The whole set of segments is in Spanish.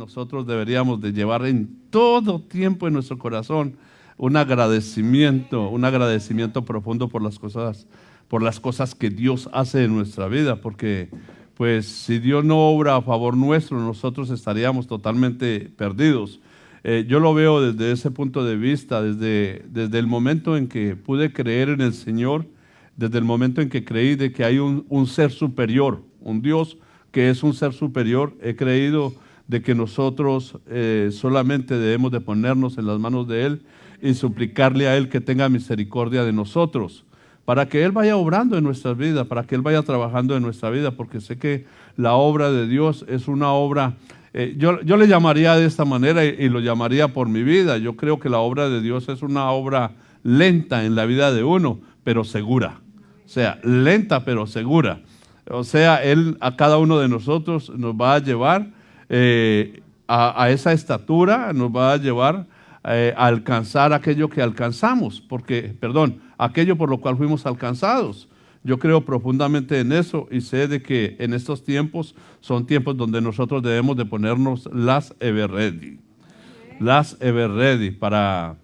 nosotros deberíamos de llevar en todo tiempo en nuestro corazón un agradecimiento profundo por las cosas que Dios hace en nuestra vida, porque pues si Dios no obra a favor nuestro, nosotros estaríamos totalmente perdidos. Yo lo veo desde ese punto de vista, desde el momento en que pude creer en el Señor, desde el momento en que creí de que hay un ser superior, un Dios que es un ser superior. He creído de que nosotros solamente debemos de ponernos en las manos de Él y suplicarle a Él que tenga misericordia de nosotros, para que Él vaya obrando en nuestras vidas, para que Él vaya trabajando en nuestra vida, porque sé que la obra de Dios es una obra, yo le llamaría de esta manera y lo llamaría por mi vida. Yo creo que la obra de Dios es una obra lenta en la vida de uno, pero segura. O sea, lenta pero segura. O sea, Él a cada uno de nosotros nos va a llevar a esa estatura, nos va a llevar a alcanzar aquello que alcanzamos, aquello por lo cual fuimos alcanzados. Yo creo profundamente en eso y sé de que en estos tiempos son tiempos donde nosotros debemos de ponernos las ever ready para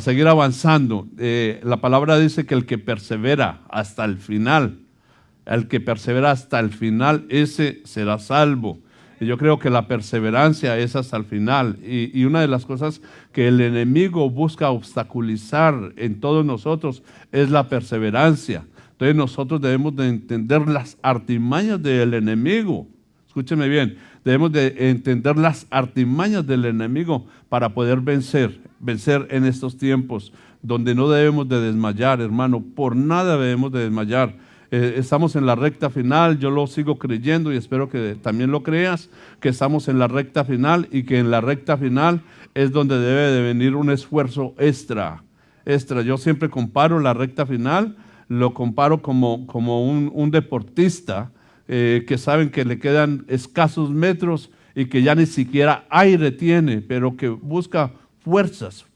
seguir avanzando. La palabra dice que el que persevera hasta el final, ese será salvo. Y yo creo que la perseverancia es hasta el final. Y una de las cosas que el enemigo busca obstaculizar en todos nosotros es la perseverancia. Entonces nosotros debemos de entender las artimañas del enemigo. Escúcheme bien, debemos de entender las artimañas del enemigo para poder vencer en estos tiempos donde no debemos de desmayar, hermano. Por nada debemos de desmayar. Estamos en la recta final, yo lo sigo creyendo y espero que también lo creas, que estamos en la recta final y que en la recta final es donde debe de venir un esfuerzo extra. Yo siempre comparo la recta final, lo comparo como un deportista que saben que le quedan escasos metros y que ya ni siquiera aire tiene, pero que busca fuerzas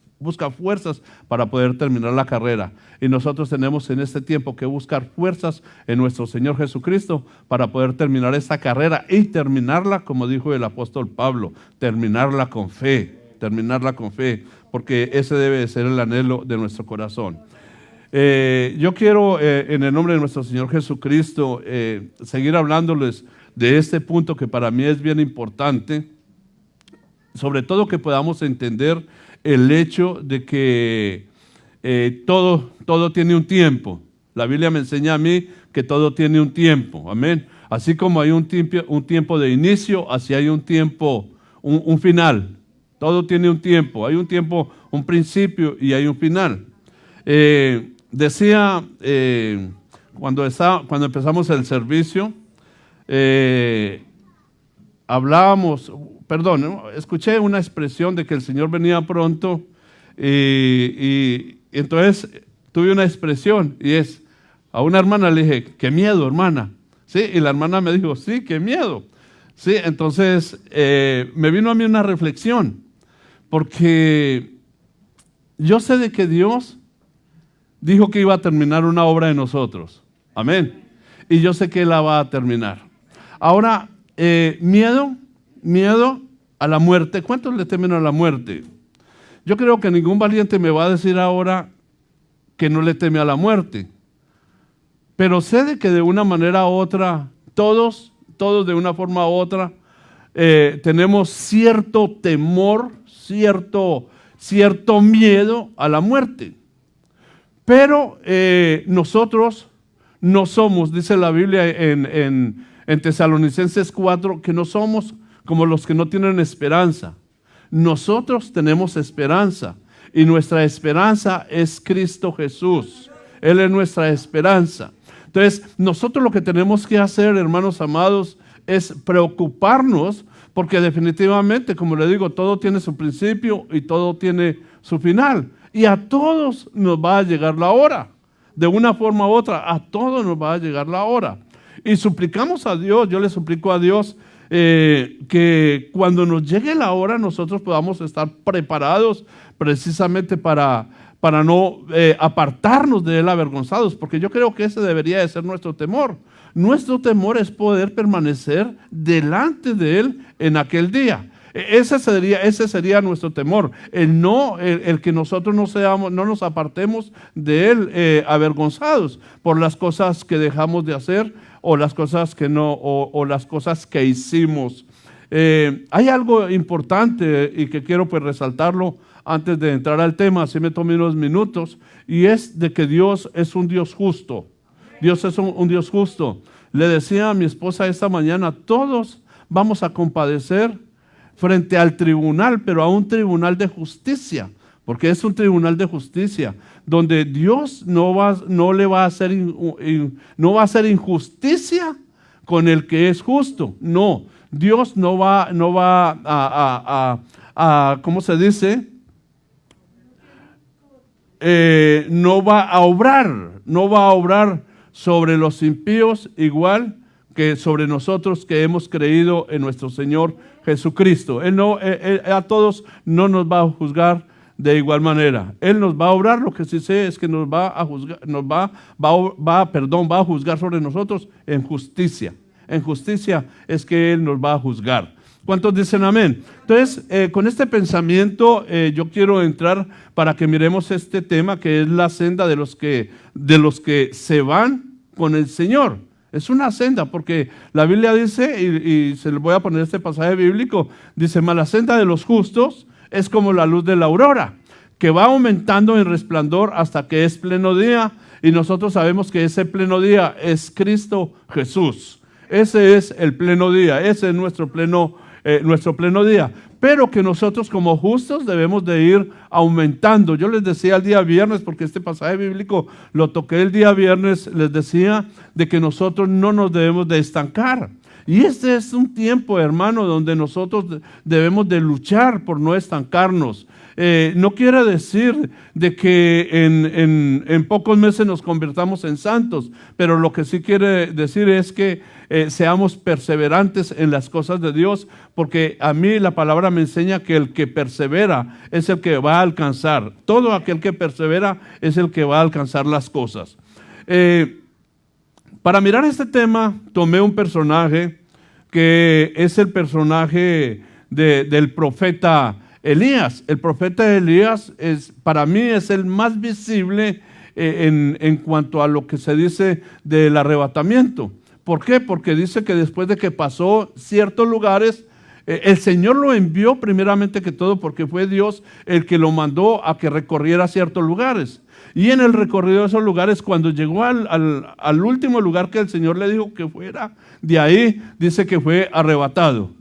para poder terminar la carrera. Y nosotros tenemos en este tiempo que buscar fuerzas en nuestro Señor Jesucristo para poder terminar esta carrera y terminarla, como dijo el apóstol Pablo, terminarla con fe, porque ese debe de ser el anhelo de nuestro corazón. Yo quiero, en el nombre de nuestro Señor Jesucristo, seguir hablándoles de este punto que para mí es bien importante, sobre todo que podamos entender el hecho de que todo tiene un tiempo. La Biblia me enseña a mí que todo tiene un tiempo, amén. Así como hay un tiempo de inicio, así hay un tiempo, un final. Todo tiene un tiempo, hay un tiempo, un principio y hay un final. Decía, cuando empezamos el servicio, escuché una expresión de que el Señor venía pronto y entonces tuve una expresión y es, a una hermana le dije, qué miedo, hermana. Sí, y la hermana me dijo, sí, qué miedo. Sí, entonces me vino a mí una reflexión, porque yo sé de que Dios dijo que iba a terminar una obra en nosotros. Amén. Y yo sé que Él la va a terminar. Ahora, miedo a la muerte. ¿Cuántos le temen a la muerte? Yo creo que ningún valiente me va a decir ahora que no le teme a la muerte. Pero sé de que de una manera u otra, todos de una forma u otra, tenemos cierto temor, cierto miedo a la muerte. Pero nosotros no somos, dice la Biblia en Tesalonicenses 4, que no somos como los que no tienen esperanza. Nosotros tenemos esperanza y nuestra esperanza es Cristo Jesús. Él es nuestra esperanza. Entonces, nosotros lo que tenemos que hacer, hermanos amados, es preocuparnos, porque definitivamente, como le digo, todo tiene su principio y todo tiene su final. Y a todos nos va a llegar la hora. De una forma u otra, a todos nos va a llegar la hora. Y suplicamos a Dios, yo le suplico a Dios que cuando nos llegue la hora nosotros podamos estar preparados precisamente para no apartarnos de Él avergonzados, porque yo creo que ese debería de ser nuestro temor. Nuestro temor es poder permanecer delante de Él en aquel día. Ese sería nuestro temor, el que nosotros no nos apartemos de Él avergonzados por las cosas que dejamos de hacer o las cosas que no, o las cosas que hicimos. Hay algo importante y que quiero pues resaltarlo antes de entrar al tema, así me tomé unos minutos, y es de que Dios es un Dios justo. Dios es un Dios justo. Le decía a mi esposa esta mañana, todos vamos a compadecer frente al tribunal, pero a un tribunal de justicia, porque es un tribunal de justicia, donde Dios no va a hacer injusticia con el que es justo. No, Dios no va a ¿cómo se dice? No va a obrar sobre los impíos igual que sobre nosotros que hemos creído en nuestro Señor Jesucristo. Él a todos no nos va a juzgar de igual manera. Él nos va a obrar, lo que sí sé es que nos va a juzgar, va a juzgar sobre nosotros en justicia. En justicia es que Él nos va a juzgar. ¿Cuántos dicen amén? Entonces, con este pensamiento yo quiero entrar para que miremos este tema que es la senda de los que se van con el Señor. Es una senda porque la Biblia dice, y se le voy a poner este pasaje bíblico, dice, mas la senda de los justos es como la luz de la aurora, que va aumentando en resplandor hasta que es pleno día, y nosotros sabemos que ese pleno día es Cristo Jesús. Ese es el pleno día, ese es nuestro pleno día, pero que nosotros como justos debemos de ir aumentando. Yo les decía el día viernes, porque este pasaje bíblico lo toqué el día viernes, les decía de que nosotros no nos debemos de estancar. Y este es un tiempo, hermano, donde nosotros debemos de luchar por no estancarnos. No quiere decir de que en pocos meses nos convirtamos en santos, pero lo que sí quiere decir es que seamos perseverantes en las cosas de Dios, porque a mí la palabra me enseña que el que persevera es el que va a alcanzar. Todo aquel que persevera es el que va a alcanzar las cosas. Para mirar este tema, tomé un personaje que es el personaje del profeta Elías. El profeta Elías para mí es el más visible en cuanto a lo que se dice del arrebatamiento. ¿Por qué? Porque dice que después de que pasó ciertos lugares, el Señor lo envió primeramente que todo porque fue Dios el que lo mandó a que recorriera ciertos lugares. Y en el recorrido de esos lugares, cuando llegó al último lugar que el Señor le dijo que fuera, de ahí dice que fue arrebatado.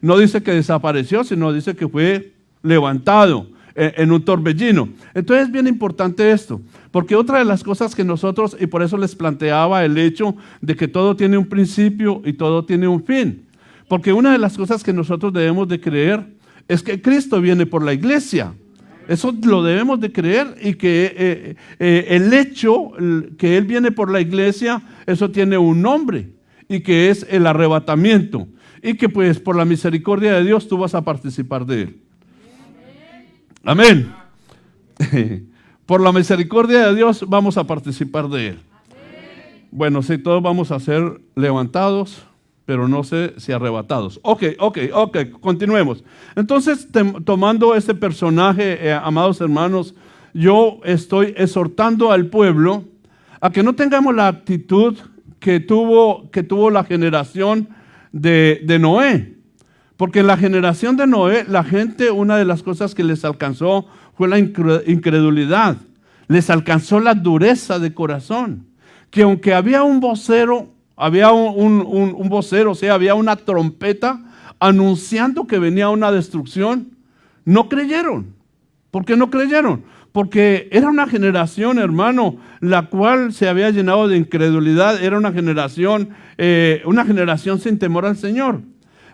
No dice que desapareció, sino dice que fue levantado en un torbellino. Entonces es bien importante esto, porque otra de las cosas que nosotros, y por eso les planteaba el hecho de que todo tiene un principio y todo tiene un fin, porque una de las cosas que nosotros debemos de creer es que Cristo viene por la iglesia. Eso lo debemos de creer, y que el hecho que Él viene por la iglesia, eso tiene un nombre, y que es el arrebatamiento, y que pues por la misericordia de Dios tú vas a participar de Él. Amén. Por la misericordia de Dios vamos a participar de Él. Bueno, sí, todos vamos a ser levantados, pero no sé si arrebatados. Ok, continuemos. Entonces, tomando este personaje, amados hermanos, yo estoy exhortando al pueblo a que no tengamos la actitud que tuvo la generación de Noé. Porque en la generación de Noé, la gente, una de las cosas que les alcanzó fue la incredulidad. Les alcanzó la dureza de corazón. Que aunque había un vocero, había un vocero, o sea, había una trompeta anunciando que venía una destrucción, no creyeron. ¿Por qué no creyeron? Porque era una generación, hermano, la cual se había llenado de incredulidad. Era una generación sin temor al Señor.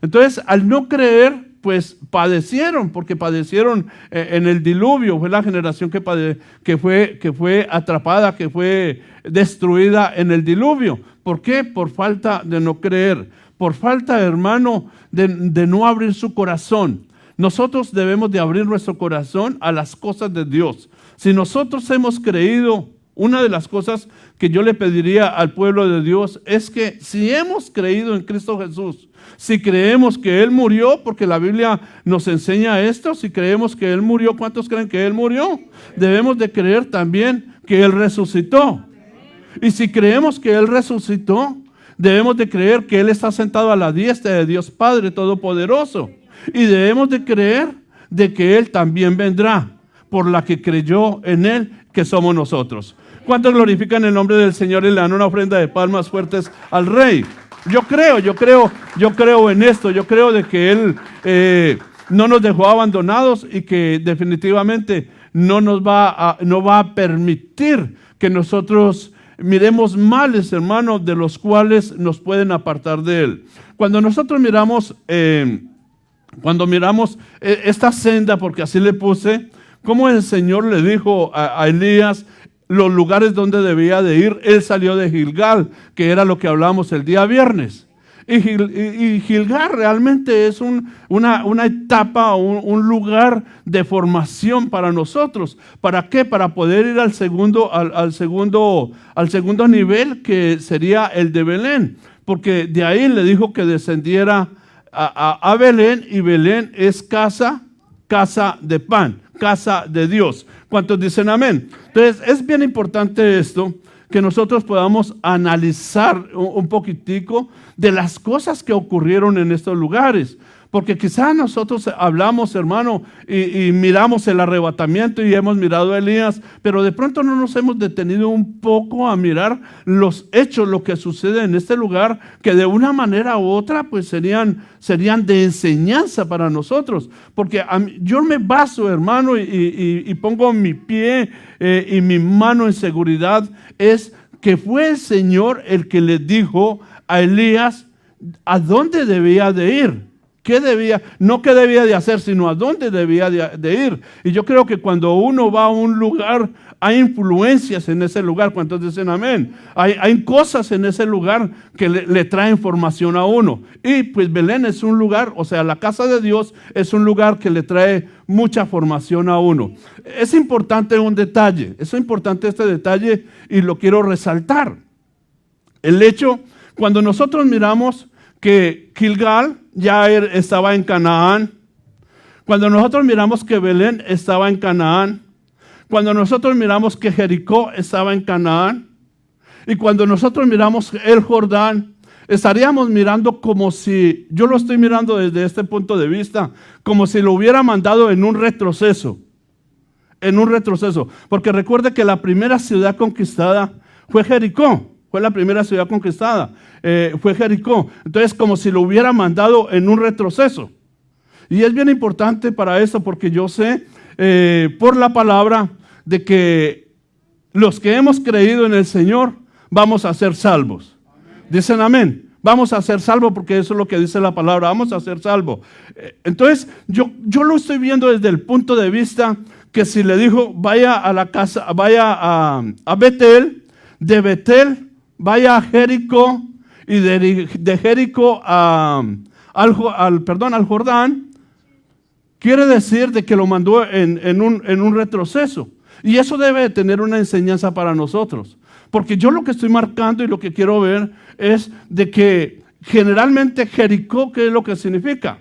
Entonces, al no creer, pues padecieron, porque padecieron en el diluvio. Fue la generación que fue atrapada, que fue destruida en el diluvio. ¿Por qué? Por falta de no creer, por falta, hermano, de no abrir su corazón. Nosotros debemos de abrir nuestro corazón a las cosas de Dios. Si nosotros hemos creído, una de las cosas que yo le pediría al pueblo de Dios es que si hemos creído en Cristo Jesús, Si creemos que Él murió, porque la Biblia nos enseña esto, si creemos que Él murió, ¿cuántos creen que Él murió? Debemos de creer también que Él resucitó. Y si creemos que Él resucitó, debemos de creer que Él está sentado a la diestra de Dios Padre Todopoderoso. Y debemos de creer de que Él también vendrá por la que creyó en Él, que somos nosotros. ¿Cuántos glorifican el nombre del Señor y le dan una ofrenda de palmas fuertes al Rey? Yo creo en esto. Yo creo de que Él no nos dejó abandonados y que definitivamente no va a permitir que nosotros miremos males, hermanos, de los cuales nos pueden apartar de Él. Cuando nosotros miramos esta senda, porque así le puse, como el Señor le dijo a Elías los lugares donde debía de ir, él salió de Gilgal, que era lo que hablamos el día viernes. Y Gilgal realmente es una etapa, un lugar de formación para nosotros. ¿Para qué? Para poder ir al segundo nivel, que sería el de Belén. Porque de ahí le dijo que descendiera a Belén, y Belén es casa de pan, casa de Dios. ¿Cuántos dicen amén? Entonces es bien importante esto, que nosotros podamos analizar un poquitico de las cosas que ocurrieron en estos lugares. Porque quizás nosotros hablamos, hermano, y miramos el arrebatamiento y hemos mirado a Elías, pero de pronto no nos hemos detenido un poco a mirar los hechos, lo que sucede en este lugar, que de una manera u otra pues serían de enseñanza para nosotros. Porque yo me baso, hermano, y pongo mi pie y mi mano en seguridad, es que fue el Señor el que le dijo a Elías a dónde debía de ir. No qué debía de hacer, sino a dónde debía de ir. Y yo creo que cuando uno va a un lugar, hay influencias en ese lugar. ¿Cuántos dicen amén? Hay cosas en ese lugar que le traen formación a uno. Y pues Belén es un lugar, o sea, la casa de Dios es un lugar que le trae mucha formación a uno. Es importante un detalle, es importante este detalle y lo quiero resaltar. El hecho, cuando nosotros miramos que Gilgal ya estaba en Canaán, cuando nosotros miramos que Belén estaba en Canaán, cuando nosotros miramos que Jericó estaba en Canaán, y cuando nosotros miramos el Jordán, estaríamos mirando como si, yo lo estoy mirando desde este punto de vista, como si lo hubiera mandado en un retroceso, porque recuerde que la primera ciudad conquistada fue Jericó. Fue la primera ciudad conquistada, fue Jericó. Entonces, como si lo hubiera mandado en un retroceso. Y es bien importante para eso, porque yo sé por la palabra de que los que hemos creído en el Señor vamos a ser salvos. Dicen amén. Vamos a ser salvos, porque eso es lo que dice la palabra. Vamos a ser salvos. Entonces, yo lo estoy viendo desde el punto de vista que si le dijo, vaya a la casa, vaya a Betel, de Betel vaya a Jericó, y de Jericó al Jordán, quiere decir de que lo mandó en un retroceso. Y eso debe de tener una enseñanza para nosotros. Porque yo lo que estoy marcando y lo que quiero ver es de que generalmente Jericó, ¿qué es lo que significa?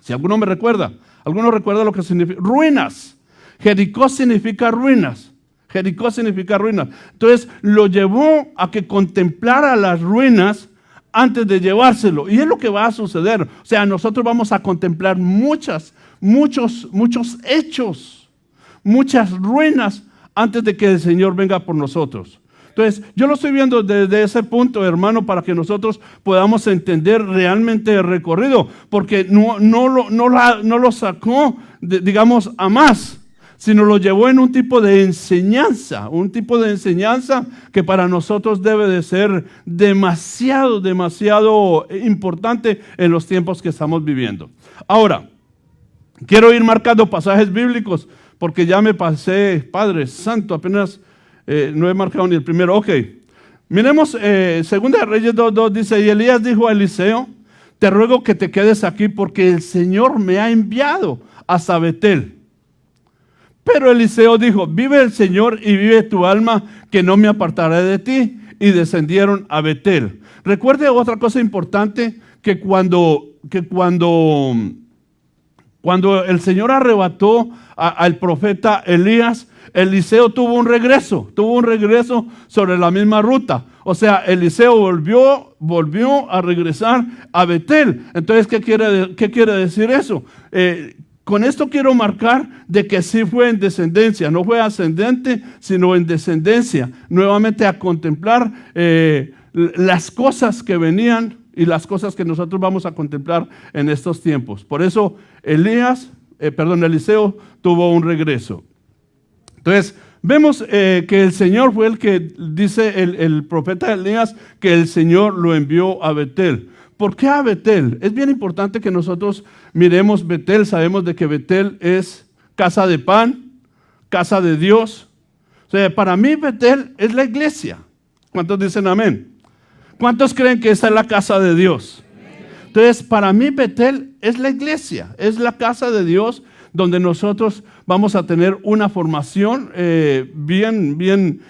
Si alguno me recuerda, ¿alguno recuerda lo que significa? Ruinas. Jericó significa ruinas. Jericó significa ruinas. Entonces lo llevó a que contemplara las ruinas antes de llevárselo. Y es lo que va a suceder. O sea, nosotros vamos a contemplar muchos hechos, muchas ruinas antes de que el Señor venga por nosotros. Entonces, yo lo estoy viendo desde ese punto, hermano, para que nosotros podamos entender realmente el recorrido. Porque no lo sacó, digamos, a más, sino lo llevó en un tipo de enseñanza que para nosotros debe de ser demasiado importante en los tiempos que estamos viviendo. Ahora, quiero ir marcando pasajes bíblicos, porque ya me pasé, Padre Santo, apenas no he marcado ni el primero. Ok, miremos, Segunda de Reyes 2:2 dice, y Elías dijo a Eliseo, te ruego que te quedes aquí, porque el Señor me ha enviado hasta Betel. Pero Eliseo dijo, vive el Señor y vive tu alma, que no me apartaré de ti. Y descendieron a Betel. Recuerde otra cosa importante, que cuando el Señor arrebató al profeta Elías, Eliseo tuvo un regreso sobre la misma ruta. O sea, Eliseo volvió a regresar a Betel. Entonces, ¿qué quiere decir eso? Con esto quiero marcar de que sí fue en descendencia, no fue ascendente, sino en descendencia, nuevamente a contemplar las cosas que venían y las cosas que nosotros vamos a contemplar en estos tiempos. Por eso Eliseo tuvo un regreso. Entonces, vemos que el Señor fue el que dice el profeta Elías que el Señor lo envió a Betel. ¿Por qué a Betel? Es bien importante que nosotros miremos Betel. Sabemos de que Betel es casa de pan, casa de Dios. O sea, para mí Betel es la iglesia. ¿Cuántos dicen amén? ¿Cuántos creen que esta es la casa de Dios? Entonces, para mí Betel es la iglesia, es la casa de Dios, donde nosotros vamos a tener una formación bien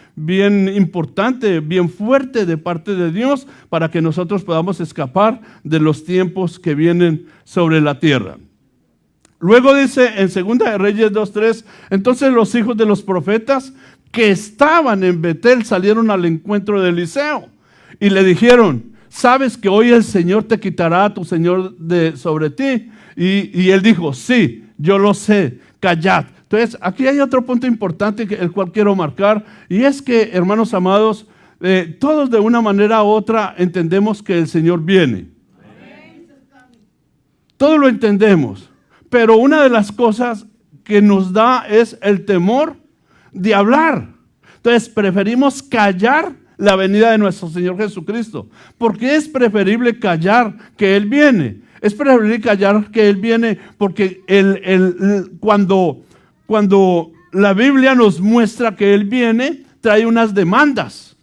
importante, bien fuerte de parte de Dios, para que nosotros podamos escapar de los tiempos que vienen sobre la tierra. Luego dice en 2 de Reyes 2:3, entonces los hijos de los profetas que estaban en Betel salieron al encuentro de Eliseo y le dijeron, ¿sabes que hoy el Señor te quitará a tu Señor sobre ti? Y él dijo, sí, yo lo sé, callad. Entonces, aquí hay otro punto importante el cual quiero marcar, y es que, hermanos amados, todos de una manera u otra entendemos que el Señor viene. Todos lo entendemos, pero una de las cosas que nos da es el temor de hablar. Entonces, preferimos callar la venida de nuestro Señor Jesucristo, porque es preferible callar que Él viene. Es preferible callar que Él viene porque cuando la Biblia nos muestra que Él viene, trae unas demandas.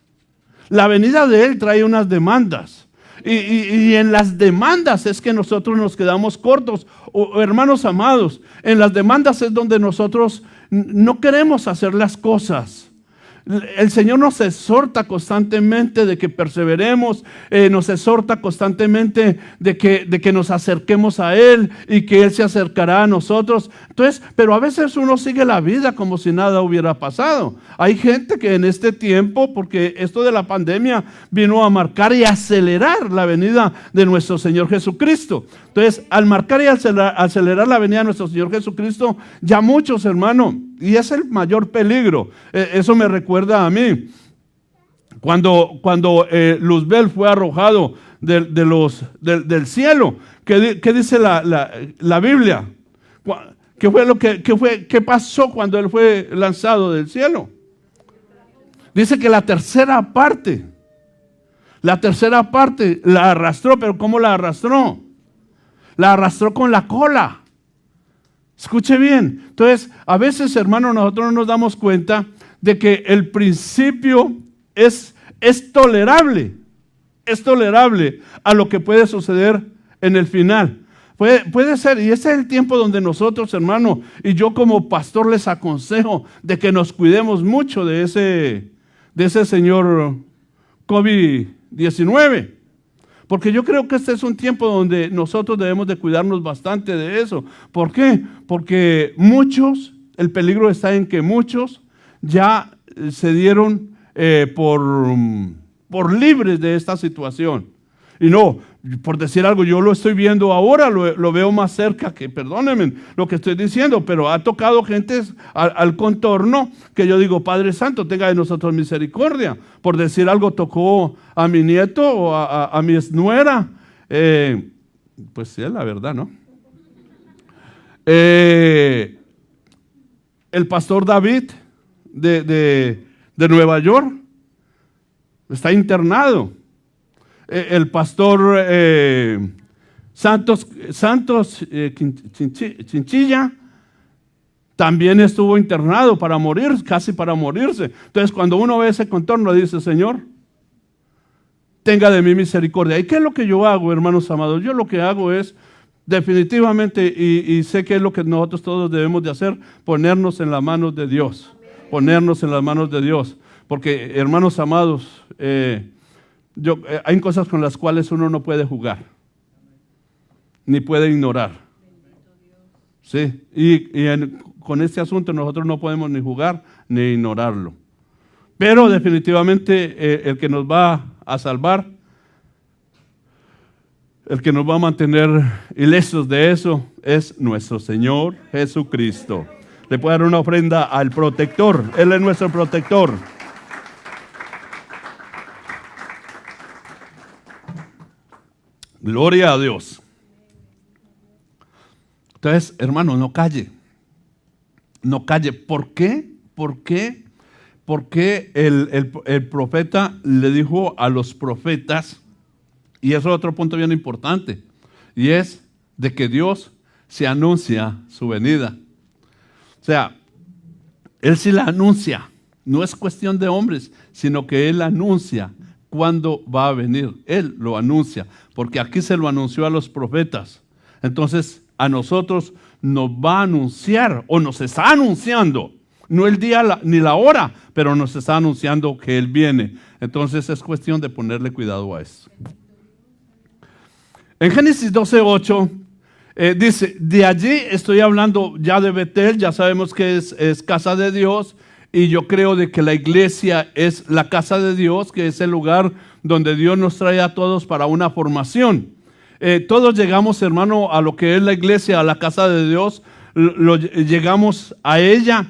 La venida de Él trae unas demandas. Y en las demandas es que nosotros nos quedamos cortos. Hermanos amados, en las demandas es donde nosotros no queremos hacer las cosas. El Señor nos exhorta constantemente de que perseveremos, nos exhorta constantemente de que nos acerquemos a Él y que Él se acercará a nosotros. Entonces, pero a veces uno sigue la vida como si nada hubiera pasado. Hay gente que en este tiempo, porque esto de la pandemia vino a marcar y acelerar la venida de nuestro Señor Jesucristo. Entonces, al marcar y acelerar la venida de nuestro Señor Jesucristo, ya muchos, hermano, y es el mayor peligro. Eso me recuerda a mí. Cuando Luzbel fue arrojado del cielo, ¿qué dice la Biblia? ¿Qué pasó cuando él fue lanzado del cielo? Dice que la tercera parte la arrastró, pero ¿cómo la arrastró? La arrastró con la cola. Escuche bien. Entonces, a veces, hermano, nosotros no nos damos cuenta de que el principio es tolerable. Es tolerable a lo que puede suceder en el final. Puede ser, y ese es el tiempo donde nosotros, hermano, y yo como pastor les aconsejo de que nos cuidemos mucho de ese señor COVID-19. Porque yo creo que este es un tiempo donde nosotros debemos de cuidarnos bastante de eso. ¿Por qué? Porque el peligro está en que muchos ya se dieron por libres de esta situación. Y no, por decir algo, yo lo estoy viendo ahora, lo veo más cerca que, perdónenme lo que estoy diciendo, pero ha tocado gente al contorno que yo digo, Padre Santo, tenga de nosotros misericordia. Por decir algo, tocó a mi nieto o a mi exnuera. Pues sí, es la verdad, ¿no? El pastor David de Nueva York está internado. El pastor Santos Chinchilla también estuvo internado casi para morirse. Entonces, cuando uno ve ese contorno, dice, Señor, tenga de mí misericordia. ¿Y qué es lo que yo hago, hermanos amados? Yo lo que hago es, definitivamente, y sé que es lo que nosotros todos debemos de hacer, ponernos en las manos de Dios. Ponernos en las manos de Dios. Porque, hermanos amados, hay cosas con las cuales uno no puede jugar. ni puede ignorar. Sí, con este asunto nosotros no podemos ni jugar ni ignorarlo. Pero definitivamente el que nos va a salvar, el que nos va a mantener ilesos de eso, es nuestro Señor Jesucristo. Le puede dar una ofrenda al protector. Él es nuestro protector. Gloria a Dios. Entonces, hermano, no calle. No calle. ¿Por qué? ¿Por qué? Porque el profeta le dijo a los profetas, y eso es otro punto bien importante, y es de que Dios se anuncia su venida. O sea, Él sí la anuncia. No es cuestión de hombres, sino que Él anuncia cuándo va a venir. Él lo anuncia, porque aquí se lo anunció a los profetas. Entonces, a nosotros nos va a anunciar, o nos está anunciando, no el día ni la hora, pero nos está anunciando que Él viene. Entonces, es cuestión de ponerle cuidado a eso. En Génesis 12:8 dice, de allí estoy hablando ya de Betel, ya sabemos que es casa de Dios, y yo creo de que la iglesia es la casa de Dios, que es el lugar donde Dios nos trae a todos para una formación. Todos llegamos, hermano, a lo que es la iglesia, a la casa de Dios, llegamos a ella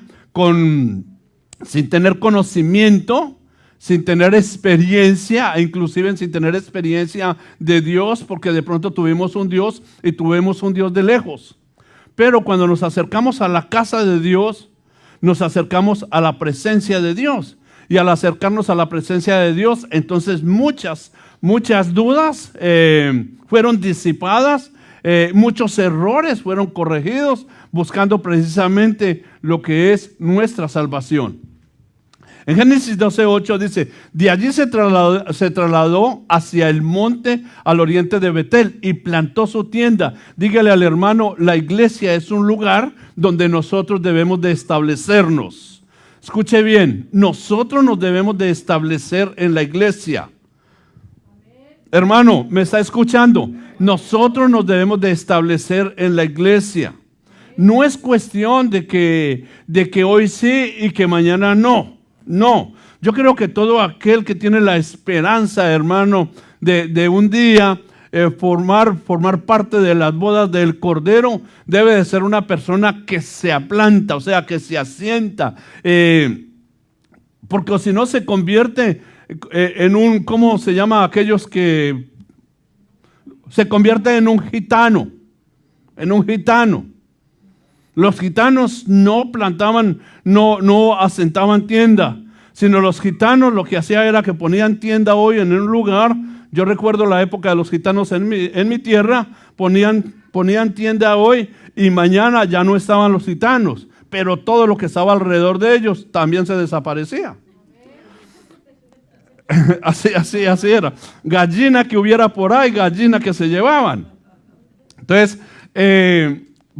sin tener conocimiento, sin tener experiencia, inclusive sin tener experiencia de Dios, porque de pronto tuvimos un Dios y tuvimos un Dios de lejos. Pero cuando nos acercamos a la casa de Dios, nos acercamos a la presencia de Dios. Y al acercarnos a la presencia de Dios, entonces muchas dudas fueron disipadas, muchos errores fueron corregidos, buscando precisamente lo que es nuestra salvación. En Génesis 12:8 dice, de allí se trasladó hacia el monte al oriente de Betel y plantó su tienda. Dígale al hermano, la iglesia es un lugar donde nosotros debemos de establecernos. Escuche bien, nosotros nos debemos de establecer en la iglesia. Hermano, ¿me está escuchando? Nosotros nos debemos de establecer en la iglesia. No es cuestión de que hoy sí y que mañana no. No, yo creo que todo aquel que tiene la esperanza, hermano, de un día formar parte de las bodas del Cordero, debe de ser una persona que se aplanta, o sea, que se asienta, porque si no se convierte en un, ¿cómo se llama? Aquellos que se convierten en un gitano, Los gitanos no plantaban, no asentaban tienda, sino los gitanos lo que hacían era que ponían tienda hoy en un lugar. Yo recuerdo la época de los gitanos en mi tierra, ponían tienda hoy y mañana ya no estaban los gitanos, pero todo lo que estaba alrededor de ellos también se desaparecía. Así era. Gallina que hubiera por ahí, gallina que se llevaban. Entonces,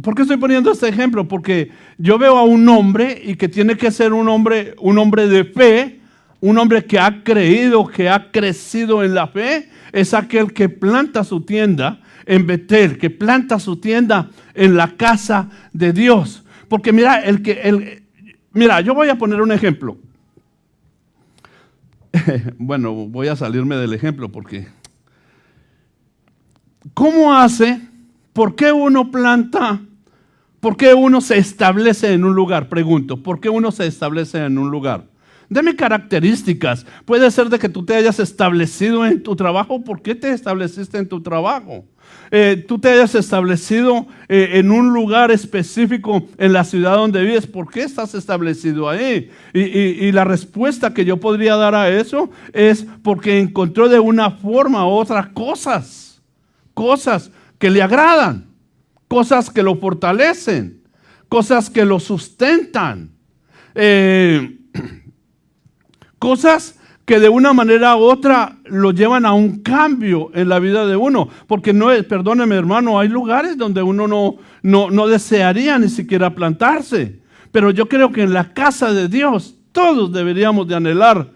¿por qué estoy poniendo este ejemplo? Porque yo veo a un hombre y que tiene que ser un hombre de fe, un hombre que ha creído, que ha crecido en la fe, es aquel que planta su tienda en Betel, que planta su tienda en la casa de Dios. Porque mira, yo voy a poner un ejemplo. Bueno, voy a salirme del ejemplo porque ¿cómo hace? ¿Por qué uno planta? ¿Por qué uno se establece en un lugar? Pregunto, ¿por qué uno se establece en un lugar? Deme características. Puede ser de que tú te hayas establecido en tu trabajo. ¿Por qué te estableciste en tu trabajo? Tú te hayas establecido en un lugar específico en la ciudad donde vives. ¿Por qué estás establecido ahí? Y la respuesta que yo podría dar a eso es porque encontró de una forma u otra cosas que le agradan, cosas que lo fortalecen, cosas que lo sustentan, cosas que de una manera u otra lo llevan a un cambio en la vida de uno. Porque no es, perdóneme hermano, hay lugares donde uno no desearía ni siquiera plantarse. Pero yo creo que en la casa de Dios todos deberíamos de anhelar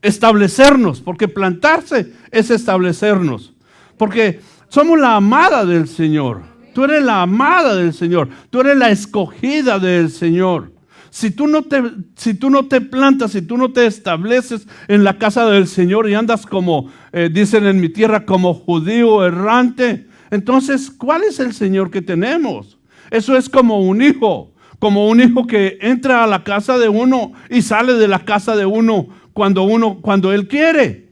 establecernos, porque plantarse es establecernos. Porque Somos la amada del Señor. Tú eres la amada del Señor. Tú eres la escogida del Señor. Si tú no te plantas, si tú no te estableces en la casa del Señor y andas como, dicen en mi tierra, como judío errante, entonces, ¿cuál es el Señor que tenemos? Eso es como un hijo que entra a la casa de uno y sale de la casa de uno cuando él quiere.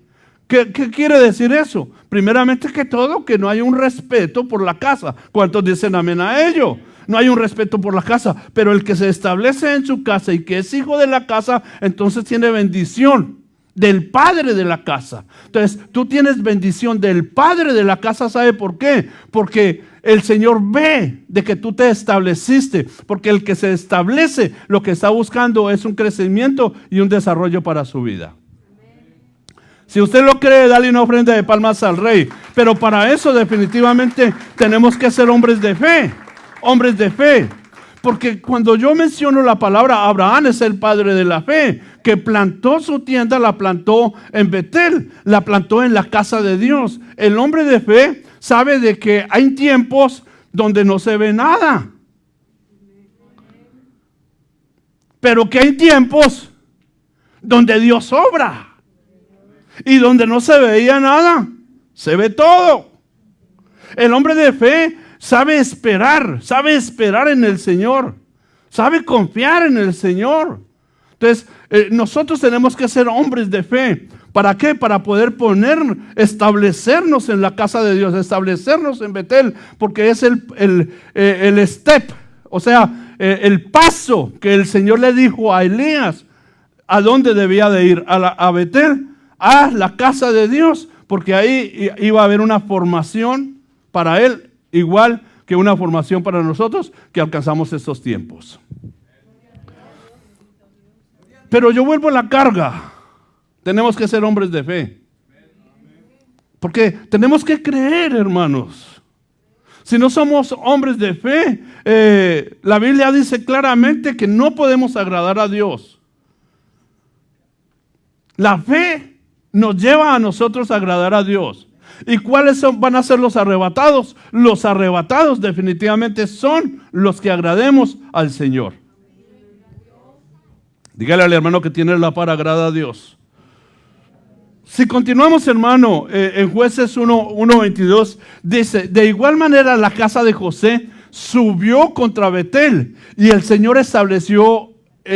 ¿Qué quiere decir eso? Primeramente que todo, que no hay un respeto por la casa. ¿Cuántos dicen amén a ello? No hay un respeto por la casa, pero el que se establece en su casa y que es hijo de la casa, entonces tiene bendición del padre de la casa. Entonces, tú tienes bendición del padre de la casa, ¿sabe por qué? Porque el Señor ve de que tú te estableciste, porque el que se establece lo que está buscando es un crecimiento y un desarrollo para su vida. Si usted lo cree, dale una ofrenda de palmas al Rey. Pero para eso definitivamente tenemos que ser hombres de fe. Hombres de fe. Porque cuando yo menciono la palabra, Abraham es el padre de la fe, que plantó su tienda, la plantó en Betel, la plantó en la casa de Dios. El hombre de fe sabe de que hay tiempos donde no se ve nada. Pero que hay tiempos donde Dios obra. Y donde no se veía nada, se ve todo. El hombre de fe sabe esperar en el Señor, sabe confiar en el Señor. Entonces, nosotros tenemos que ser hombres de fe. ¿Para qué? Para poder establecernos en la casa de Dios, establecernos en Betel, porque es el step, o sea, el paso que el Señor le dijo a Elías, a dónde debía de ir, a Betel, a la casa de Dios, porque ahí iba a haber una formación para él, igual que una formación para nosotros que alcanzamos estos tiempos. Pero yo vuelvo a la carga. Tenemos que ser hombres de fe. Porque tenemos que creer, hermanos. Si no somos hombres de fe, la Biblia dice claramente que no podemos agradar a Dios. La fe nos lleva a nosotros a agradar a Dios. ¿Y cuáles van a ser los arrebatados? Los arrebatados definitivamente son los que agrademos al Señor. Dígale al hermano que tiene la par, agrada a Dios. Si continuamos, hermano, en Jueces 1:22 dice, de igual manera la casa de José subió contra Betel y el Señor estableció, y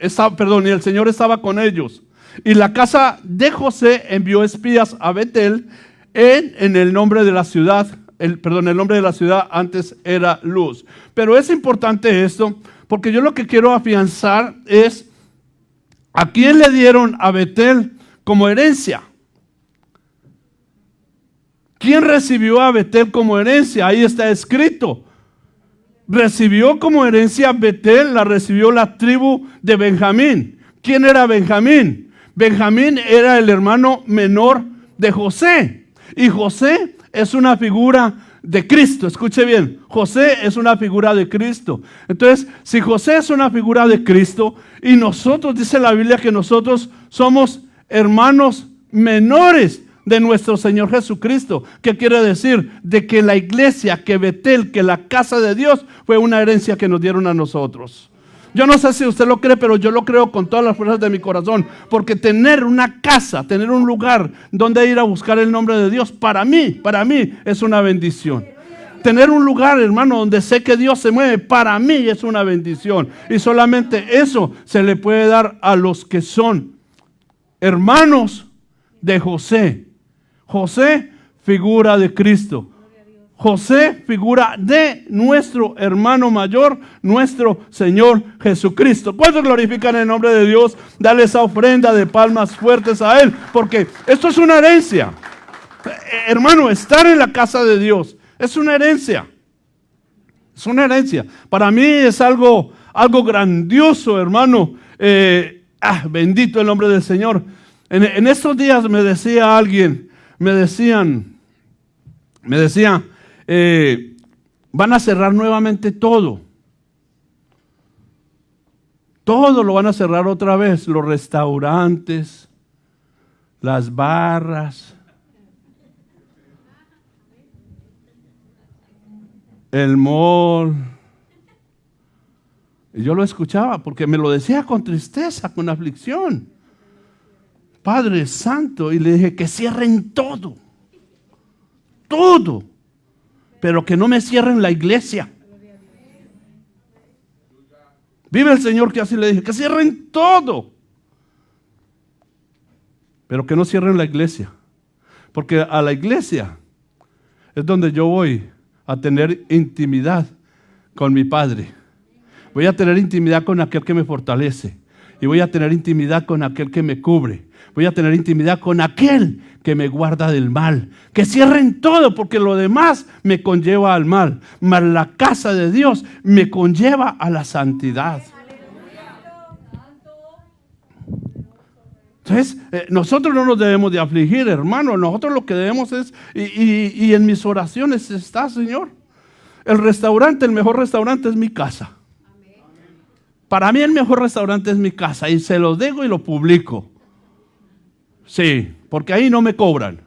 el Señor estaba con ellos. Y la casa de José envió espías a Betel en el nombre de la ciudad. El nombre de la ciudad antes era Luz. Pero es importante esto, porque yo lo que quiero afianzar es a quién le dieron a Betel como herencia. ¿Quién recibió a Betel como herencia? Ahí está escrito. Recibió como herencia Betel, la recibió la tribu de Benjamín. ¿Quién era Benjamín? Benjamín era el hermano menor de José. Y José es una figura de Cristo. Escuche bien, José es una figura de Cristo. Entonces, si José es una figura de Cristo y nosotros, dice la Biblia que nosotros somos hermanos menores de nuestro Señor Jesucristo. ¿Qué quiere decir? De que la iglesia, que Betel, que la casa de Dios fue una herencia que nos dieron a nosotros. Yo no sé si usted lo cree, pero yo lo creo con todas las fuerzas de mi corazón. Porque tener una casa, tener un lugar donde ir a buscar el nombre de Dios, para mí es una bendición. Tener un lugar, hermano, donde sé que Dios se mueve, para mí es una bendición. Y solamente eso se le puede dar a los que son hermanos de José. José, figura de Cristo. José, figura de nuestro hermano mayor, nuestro Señor Jesucristo. ¿Cuántos glorifican el nombre de Dios? Dale esa ofrenda de palmas fuertes a Él, porque esto es una herencia. Hermano, estar en la casa de Dios es una herencia. Es una herencia. Para mí es algo grandioso, hermano. Bendito el nombre del Señor. En estos días me decía alguien, me decía, van a cerrar nuevamente todo. Todo lo van a cerrar otra vez. Los restaurantes, las barras. el mall. Y yo lo escuchaba porque me lo decía con tristeza, con aflicción. Padre Santo, y le dije que cierren todo, todo, pero que no me cierren la iglesia. Vive el Señor que así le dije, que cierren todo, pero que no cierren la iglesia, porque a la iglesia es donde yo voy a tener intimidad con mi Padre. Voy a tener intimidad con aquel que me fortalece. Y voy a tener intimidad con aquel que me cubre. Voy a tener intimidad con aquel que me guarda del mal. Que cierren todo, porque lo demás me conlleva al mal. Mas la casa de Dios me conlleva a la santidad. Entonces, nosotros no nos debemos de afligir, hermano. Nosotros lo que debemos es, y en mis oraciones está, Señor, el restaurante, el mejor restaurante es mi casa. Para mí el mejor restaurante es mi casa, y se lo digo y lo publico. Sí, porque ahí no me cobran.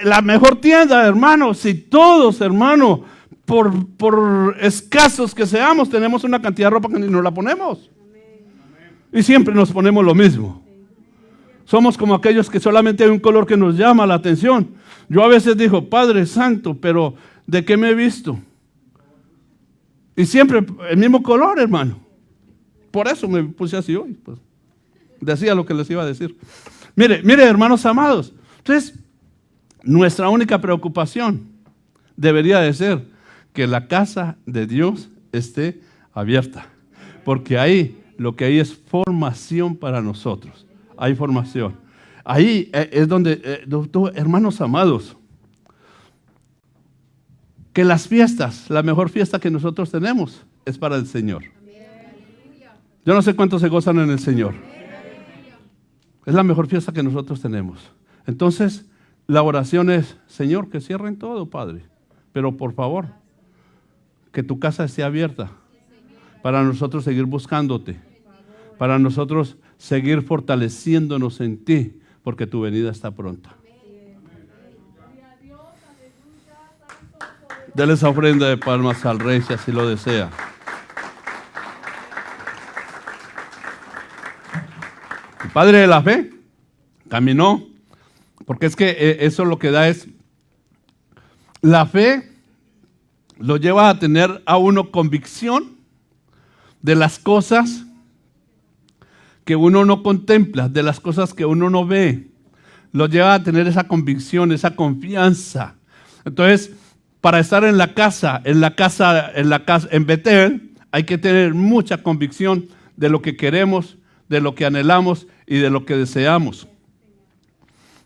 La mejor tienda, hermano, si todos, hermano, por escasos que seamos, tenemos una cantidad de ropa que ni nos la ponemos. Y siempre nos ponemos lo mismo. Somos como aquellos que solamente hay un color que nos llama la atención. Yo a veces digo, Padre Santo, pero ¿de qué me he visto? Y siempre el mismo color, hermano. Por eso me puse así hoy. Pues. Decía lo que les iba a decir. Mire, hermanos amados. Entonces, nuestra única preocupación debería de ser que la casa de Dios esté abierta. Porque ahí, lo que hay es formación para nosotros. Hay formación. Ahí es donde, hermanos amados, que las fiestas, la mejor fiesta que nosotros tenemos es para el Señor. Yo no sé cuántos se gozan en el Señor. Es la mejor fiesta que nosotros tenemos. Entonces, la oración es, Señor, que cierren todo, Padre. Pero por favor, que tu casa esté abierta para nosotros seguir buscándote, para nosotros seguir fortaleciéndonos en ti, porque tu venida está pronta. Dele esa ofrenda de palmas al Rey si así lo desea. El padre de la fe caminó, porque es que eso lo que da es, la fe lo lleva a tener a uno convicción de las cosas que uno no contempla, de las cosas que uno no ve. Lo lleva a tener esa convicción, esa confianza. Entonces, para estar en casa, en Betel, hay que tener mucha convicción de lo que queremos, de lo que anhelamos y de lo que deseamos.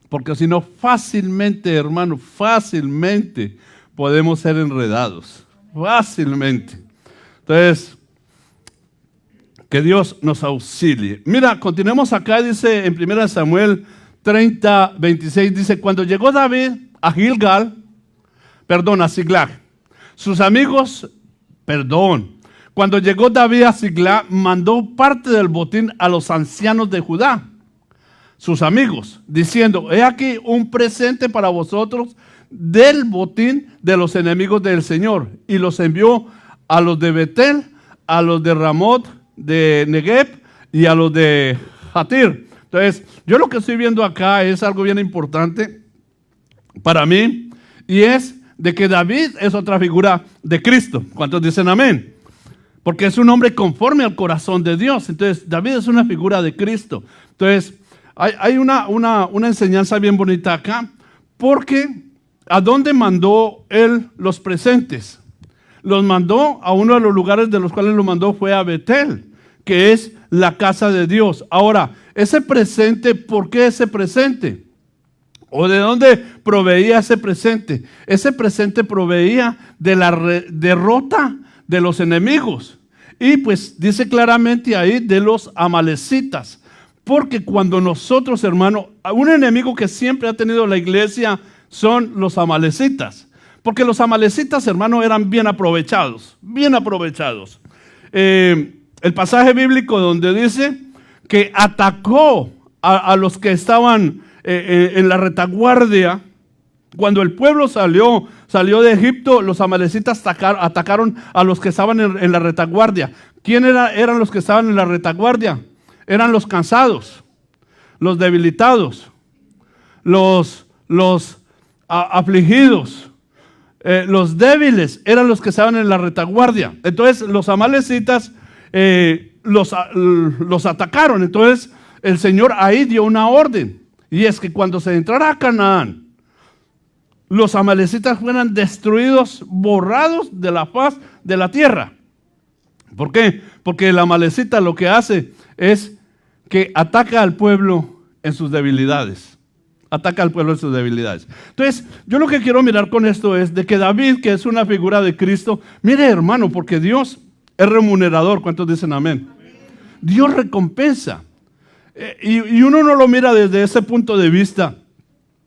Porque si no, fácilmente, hermano, fácilmente podemos ser enredados. Fácilmente. Entonces, que Dios nos auxilie. Mira, continuemos acá, dice en 1 Samuel 30, 26, dice, cuando llegó David a Siglag, sus amigos, cuando llegó David a Siglag, mandó parte del botín a los ancianos de Judá, sus amigos, diciendo, he aquí un presente para vosotros del botín de los enemigos del Señor. Y los envió a los de Betel, a los de Ramot, de Negev y a los de Jatir. Entonces, yo lo que estoy viendo acá es algo bien importante para mí, y es de que David es otra figura de Cristo. ¿Cuántos dicen amén? Porque es un hombre conforme al corazón de Dios. Entonces, David es una figura de Cristo. Entonces, hay una enseñanza bien bonita acá, porque ¿a dónde mandó él los presentes? Los mandó a uno de los lugares de los cuales los mandó fue a Betel, que es la casa de Dios. Ahora, ese presente, ¿por qué ese presente? ¿O de dónde proveía ese presente? Ese presente proveía de la derrota de los enemigos. Y pues dice claramente ahí de los amalecitas. Porque cuando nosotros, hermano, un enemigo que siempre ha tenido la iglesia son los amalecitas. Porque los amalecitas, hermano, eran bien aprovechados, bien aprovechados. El pasaje bíblico donde dice que atacó a los que estaban en la retaguardia. Cuando el pueblo salió de Egipto, los amalecitas atacaron a los que estaban en la retaguardia. ¿Quién eran los que estaban en la retaguardia? Eran los cansados, los debilitados, los afligidos, los débiles, eran los que estaban en la retaguardia. Entonces los amalecitas los atacaron. Entonces el Señor ahí dio una orden, y es que cuando se entrara a Canaán, los amalecitas fueran destruidos, borrados de la faz de la tierra. ¿Por qué? Porque el amalecita lo que hace es que ataca al pueblo en sus debilidades. Ataca al pueblo en sus debilidades. Entonces, yo lo que quiero mirar con esto es de que David, que es una figura de Cristo, mire, hermano, porque Dios es remunerador. ¿Cuántos dicen amén? Dios recompensa. Y uno no lo mira desde ese punto de vista.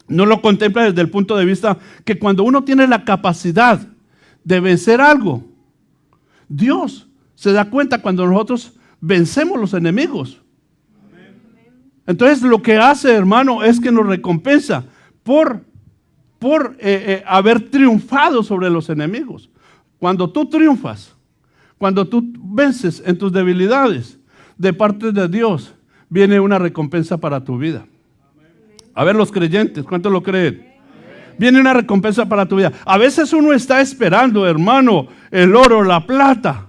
No lo contempla desde el punto de vista que cuando uno tiene la capacidad de vencer algo, Dios se da cuenta cuando nosotros vencemos los enemigos. Entonces lo que hace, hermano, es que nos recompensa por haber triunfado sobre los enemigos. Cuando tú triunfas, cuando tú vences en tus debilidades, de parte de Dios viene una recompensa para tu vida. A ver, los creyentes, ¿cuántos lo creen? Viene una recompensa para tu vida. A veces uno está esperando, hermano, el oro, la plata.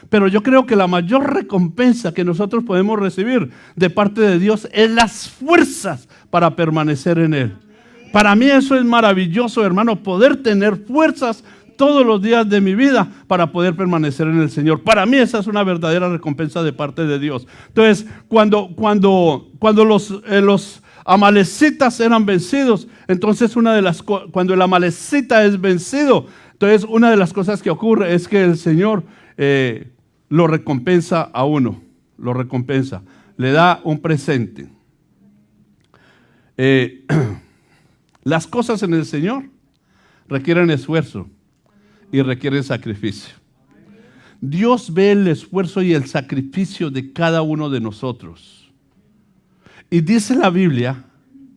Pero yo creo que la mayor recompensa que nosotros podemos recibir de parte de Dios es las fuerzas para permanecer en Él. Para mí eso es maravilloso, hermano, poder tener fuerzas todos los días de mi vida para poder permanecer en el Señor. Para mí esa es una verdadera recompensa de parte de Dios. Entonces, cuando los amalecitas eran vencidos, entonces cuando el amalecita es vencido, entonces una de las cosas que ocurre es que el Señor lo recompensa a uno, lo recompensa, le da un presente. Las cosas en el Señor requieren esfuerzo y requieren sacrificio. Dios ve el esfuerzo y el sacrificio de cada uno de nosotros. Y dice la Biblia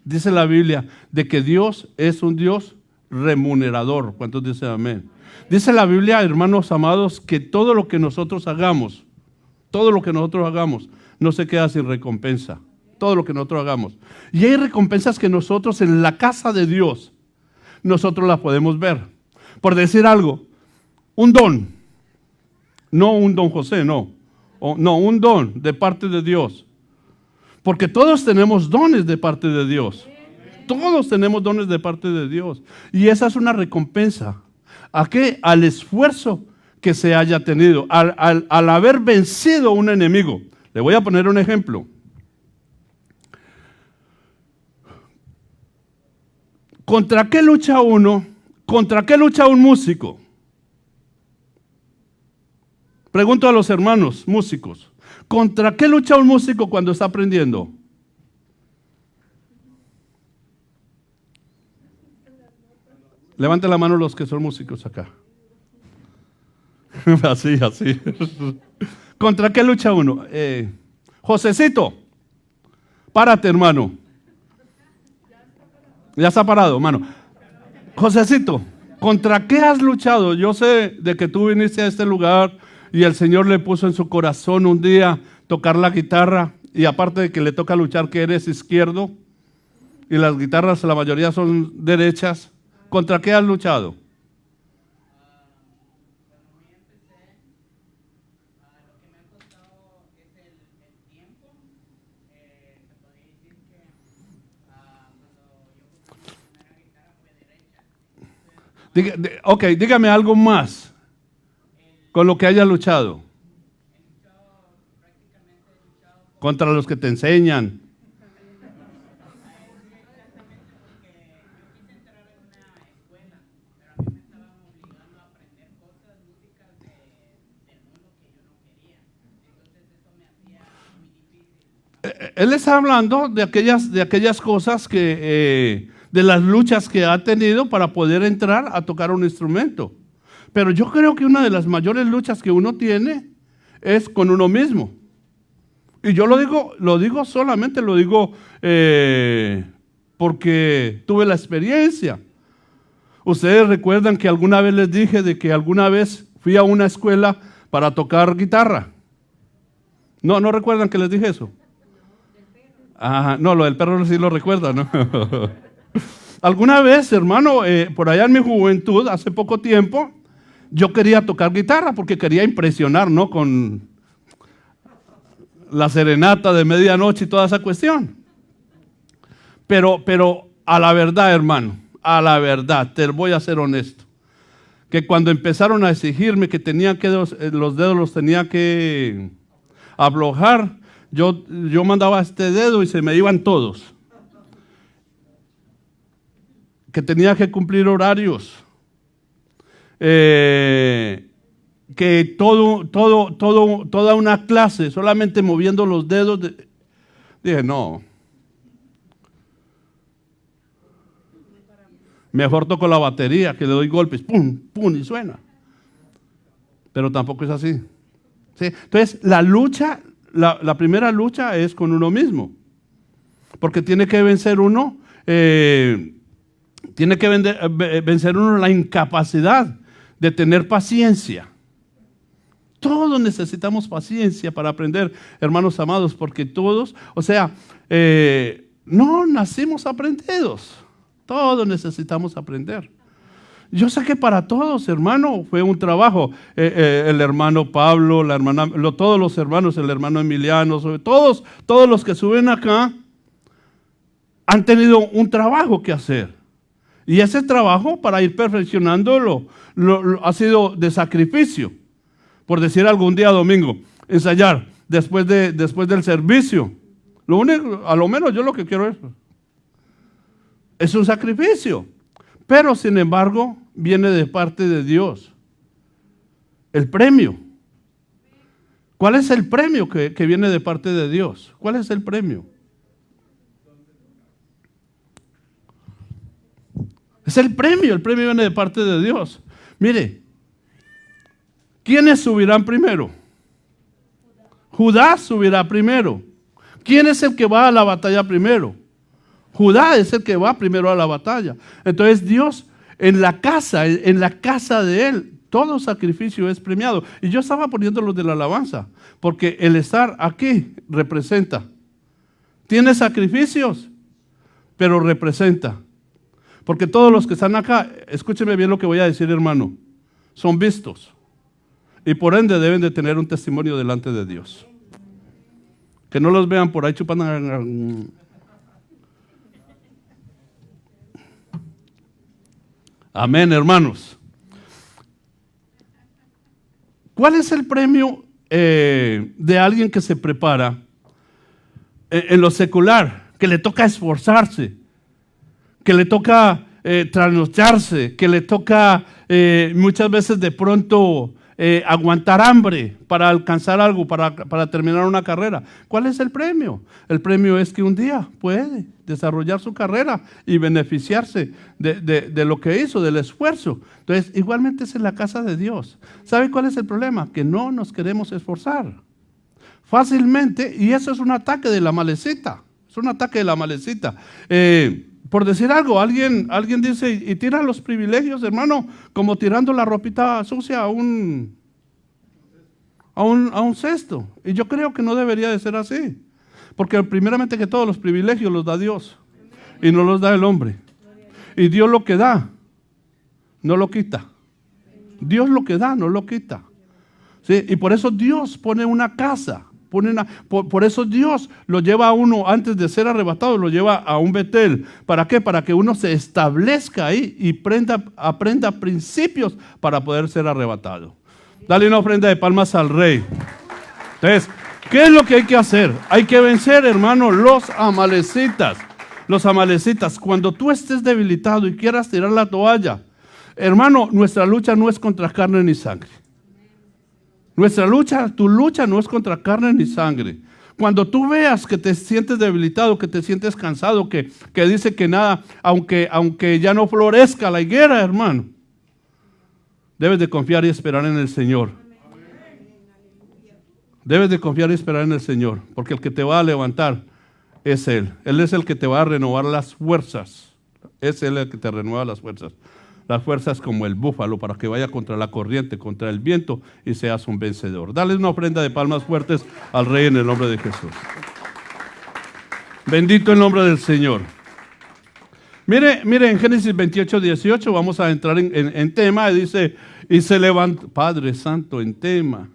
de que Dios es un Dios remunerador. ¿Cuántos dicen amén? Dice la Biblia, hermanos amados, que todo lo que nosotros hagamos, no se queda sin recompensa. Todo lo que nosotros hagamos. Y hay recompensas que nosotros en la casa de Dios, nosotros las podemos ver. Por decir algo, un don, no un don José, no, un don de parte de Dios. Porque todos tenemos dones de parte de Dios. Todos tenemos dones de parte de Dios. Y esa es una recompensa. ¿A qué? Al esfuerzo que se haya tenido, al haber vencido a un enemigo. Le voy a poner un ejemplo. ¿Contra qué lucha uno? ¿Contra qué lucha un músico? Pregunto a los hermanos músicos. ¿Contra qué lucha un músico cuando está aprendiendo? Levanten la mano los que son músicos acá. Así. ¿Contra qué lucha uno? Josecito, párate, hermano. Ya está parado, hermano. Josecito, ¿contra qué has luchado? Yo sé de que tú viniste a este lugar y el Señor le puso en su corazón un día tocar la guitarra, y aparte de que le toca luchar, que eres izquierdo y las guitarras la mayoría son derechas. ¿Contra qué has luchado? Cuando muy empecé, lo que me ha costado es el tiempo. Se podría decir que cuando yo compré mi primera guitarra fue derecha. Ok, dígame algo más con lo que hayas luchado. Contra los que te enseñan. Él está hablando de aquellas cosas que, de las luchas que ha tenido para poder entrar a tocar un instrumento. Pero yo creo que una de las mayores luchas que uno tiene es con uno mismo. Y yo lo digo solamente, lo digo porque tuve la experiencia. Ustedes recuerdan que alguna vez les dije de que alguna vez fui a una escuela para tocar guitarra. No recuerdan que les dije eso. No, lo del perro sí lo recuerdan, ¿no? Alguna vez, hermano, por allá en mi juventud, hace poco tiempo, yo quería tocar guitarra porque quería impresionar, ¿no? Con la serenata de medianoche y toda esa cuestión. Pero a la verdad, hermano, a la verdad, te voy a ser honesto, que cuando empezaron a exigirme que tenía que los dedos los tenía que aflojar, yo mandaba este dedo y se me iban todos. Que tenía que cumplir horarios. Que toda una clase solamente moviendo los dedos. Dije, no. Mejor toco la batería, que le doy golpes, pum, pum, y suena. Pero tampoco es así. ¿Sí? Entonces, la lucha, la primera lucha es con uno mismo. Porque tiene que vencer uno, vencer uno la incapacidad de tener paciencia. Todos necesitamos paciencia para aprender, hermanos amados, porque todos, no nacimos aprendidos. Todos necesitamos aprender. Yo sé que para todos, hermano, fue un trabajo. El hermano Pablo, la hermana, todos los hermanos, el hermano Emiliano, todos los que suben acá han tenido un trabajo que hacer. Y ese trabajo, para ir perfeccionándolo, ha sido de sacrificio. Por decir algún día domingo, ensayar después del servicio. Lo único, a lo menos yo lo que quiero es un sacrificio. Pero sin embargo, viene de parte de Dios. El premio. ¿Cuál es el premio que viene de parte de Dios? ¿Cuál es el premio? Es el premio viene de parte de Dios. Mire, ¿quiénes subirán primero? Judá subirá primero. ¿Quién es el que va a la batalla primero? Judá es el que va primero a la batalla. Entonces Dios, en la casa de Él, todo sacrificio es premiado. Y yo estaba poniendo los de la alabanza, porque el estar aquí representa. Tiene sacrificios, pero representa. Porque todos los que están acá, escúcheme bien lo que voy a decir, hermano, son vistos. Y por ende deben de tener un testimonio delante de Dios. Que no los vean por ahí chupando. Amén, hermanos. ¿Cuál es el premio de alguien que se prepara en lo secular? Que le toca esforzarse, que le toca trasnocharse, que le toca muchas veces de pronto aguantar hambre para alcanzar algo, para terminar una carrera. ¿Cuál es el premio? El premio es que un día puede desarrollar su carrera y beneficiarse de lo que hizo, del esfuerzo. Entonces, igualmente es en la casa de Dios. ¿Sabe cuál es el problema? Que no nos queremos esforzar fácilmente, y eso es un ataque de la malecita. Es un ataque de la malecita. Por decir algo, alguien dice, y tira los privilegios, hermano, como tirando la ropita sucia a un cesto. Y yo creo que no debería de ser así. Porque primeramente que todos los privilegios los da Dios. Y no los da el hombre. Y Dios lo que da, no lo quita. Dios lo que da, no lo quita. ¿Sí? Y por eso Dios pone una casa. Por eso Dios lo lleva a uno, antes de ser arrebatado, lo lleva a un Betel. ¿Para qué? Para que uno se establezca ahí y aprenda principios para poder ser arrebatado. Dale una ofrenda de palmas al Rey. Entonces, ¿qué es lo que hay que hacer? Hay que vencer, hermano, los amalecitas. Los amalecitas. Cuando tú estés debilitado y quieras tirar la toalla, hermano, nuestra lucha no es contra carne ni sangre. Tu lucha no es contra carne ni sangre. Cuando tú veas que te sientes debilitado, que te sientes cansado, que dice que nada, aunque ya no florezca la higuera, hermano, debes de confiar y esperar en el Señor. Debes de confiar y esperar en el Señor, porque el que te va a levantar es Él. Él es el que te va a renovar las fuerzas. Es Él el que te renueva las fuerzas. Las fuerzas como el búfalo para que vaya contra la corriente, contra el viento y seas un vencedor. Dale una ofrenda de palmas fuertes al Rey en el nombre de Jesús. Bendito el nombre del Señor. Mire en Génesis 28, 18, vamos a entrar en tema. Y dice, y se levantó, Padre Santo, en tema.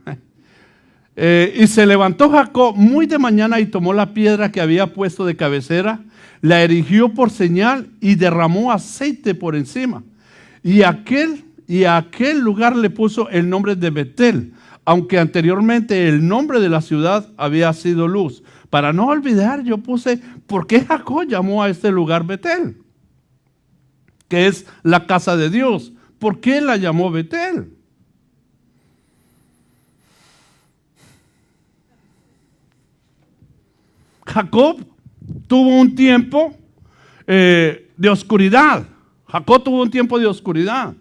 Y se levantó Jacob muy de mañana y tomó la piedra que había puesto de cabecera, la erigió por señal y derramó aceite por encima. Y a aquel lugar le puso el nombre de Betel, aunque anteriormente el nombre de la ciudad había sido Luz. Para no olvidar, yo puse, ¿por qué Jacob llamó a este lugar Betel? Que es la casa de Dios. ¿Por qué la llamó Betel? Jacob tuvo un tiempo de oscuridad. Jacob tuvo un tiempo de oscuridad.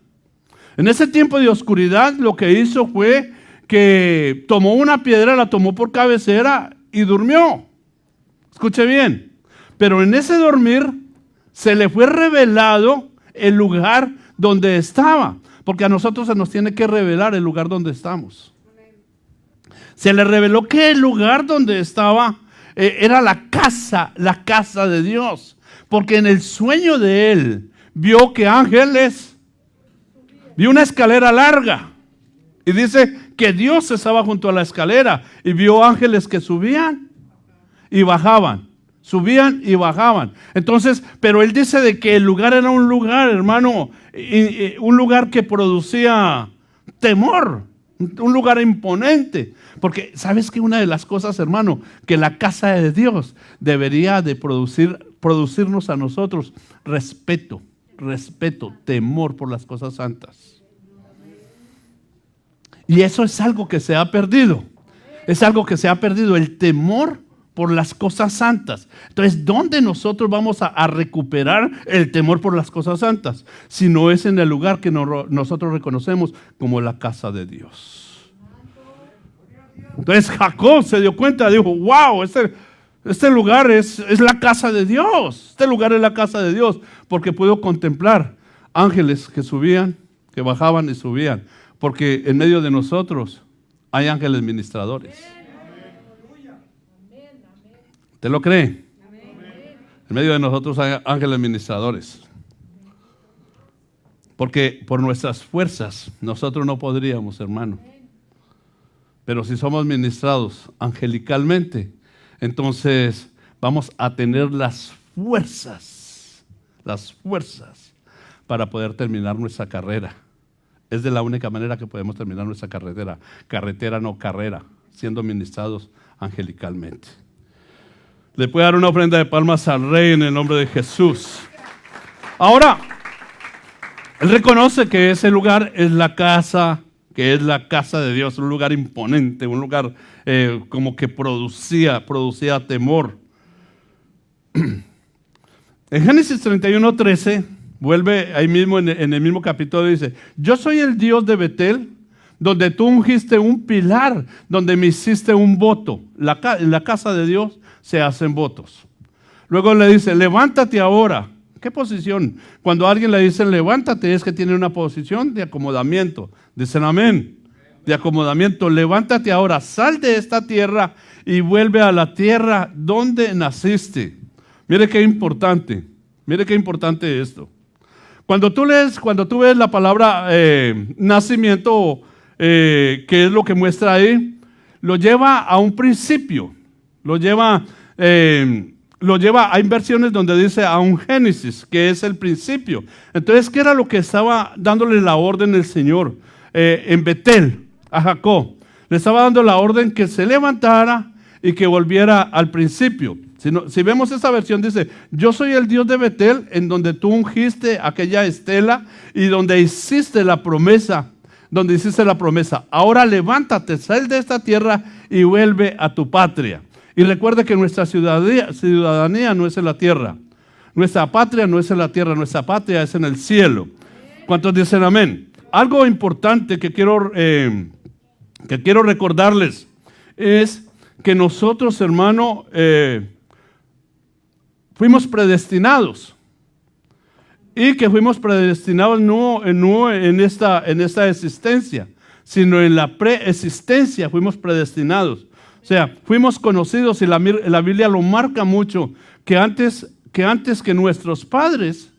En ese tiempo de oscuridad lo que hizo fue que tomó una piedra, la tomó por cabecera y durmió. Escuche bien. Pero en ese dormir se le fue revelado el lugar donde estaba. Porque a nosotros se nos tiene que revelar el lugar donde estamos. Se le reveló que el lugar donde estaba era la casa de Dios. Porque en el sueño de él vio que ángeles, vio una escalera larga. Y dice que Dios estaba junto a la escalera y vio ángeles que subían y bajaban. Subían y bajaban. Entonces, pero él dice de que el lugar era un lugar, hermano, un lugar que producía temor. Un lugar imponente. Porque, ¿sabes qué? Una de las cosas, hermano, que la casa de Dios debería de producirnos a nosotros respeto, temor por las cosas santas. Y eso es algo que se ha perdido. Es algo que se ha perdido, el temor por las cosas santas. Entonces, ¿dónde nosotros vamos a recuperar el temor por las cosas santas? Si no es en el lugar que nosotros reconocemos como la casa de Dios. Entonces Jacob se dio cuenta, dijo, wow, este lugar es la casa de Dios. Este lugar es la casa de Dios, porque puedo contemplar ángeles que subían, que bajaban y subían, porque en medio de nosotros hay ángeles ministradores. ¿Usted lo cree? En medio de nosotros hay ángeles ministradores. Porque por nuestras fuerzas nosotros no podríamos, hermano. Pero si somos ministrados angelicalmente, entonces vamos a tener las fuerzas para poder terminar nuestra carrera. Es de la única manera que podemos terminar nuestra carretera no carrera, siendo ministrados angelicalmente. Le puede dar una ofrenda de palmas al Rey en el nombre de Jesús. Ahora, él reconoce que ese lugar es la casa, que es la casa de Dios, un lugar imponente, un lugar como que producía temor. En Génesis 31:13, vuelve ahí mismo en el mismo capítulo, dice, yo soy el Dios de Betel, donde tú ungiste un pilar, donde me hiciste un voto. En la casa de Dios se hacen votos. Luego le dice, levántate ahora. ¿Qué posición? Cuando a alguien le dicen levántate, es que tiene una posición de acomodamiento. Dicen amén. De acomodamiento. Levántate ahora, sal de esta tierra y vuelve a la tierra donde naciste. Mire qué importante esto. Cuando tú ves la palabra nacimiento, que es lo que muestra ahí, lo lleva a un principio. Lo lleva, hay versiones donde dice a un Génesis, que es el principio. Entonces, ¿qué era lo que estaba dándole la orden el Señor en Betel a Jacob? Le estaba dando la orden que se levantara y que volviera al principio. Si vemos esa versión, dice, yo soy el Dios de Betel, en donde tú ungiste aquella estela y donde hiciste la promesa. Ahora levántate, sal de esta tierra y vuelve a tu patria. Y recuerde que nuestra ciudadanía no es en la tierra. Nuestra patria no es en la tierra, nuestra patria es en el cielo. ¿Cuántos dicen amén? Algo importante que quiero recordarles es que nosotros, hermano, fuimos predestinados. Y que fuimos predestinados no en esta existencia, sino en la preexistencia fuimos predestinados. O sea, fuimos conocidos, y la Biblia lo marca mucho, que antes que nuestros padres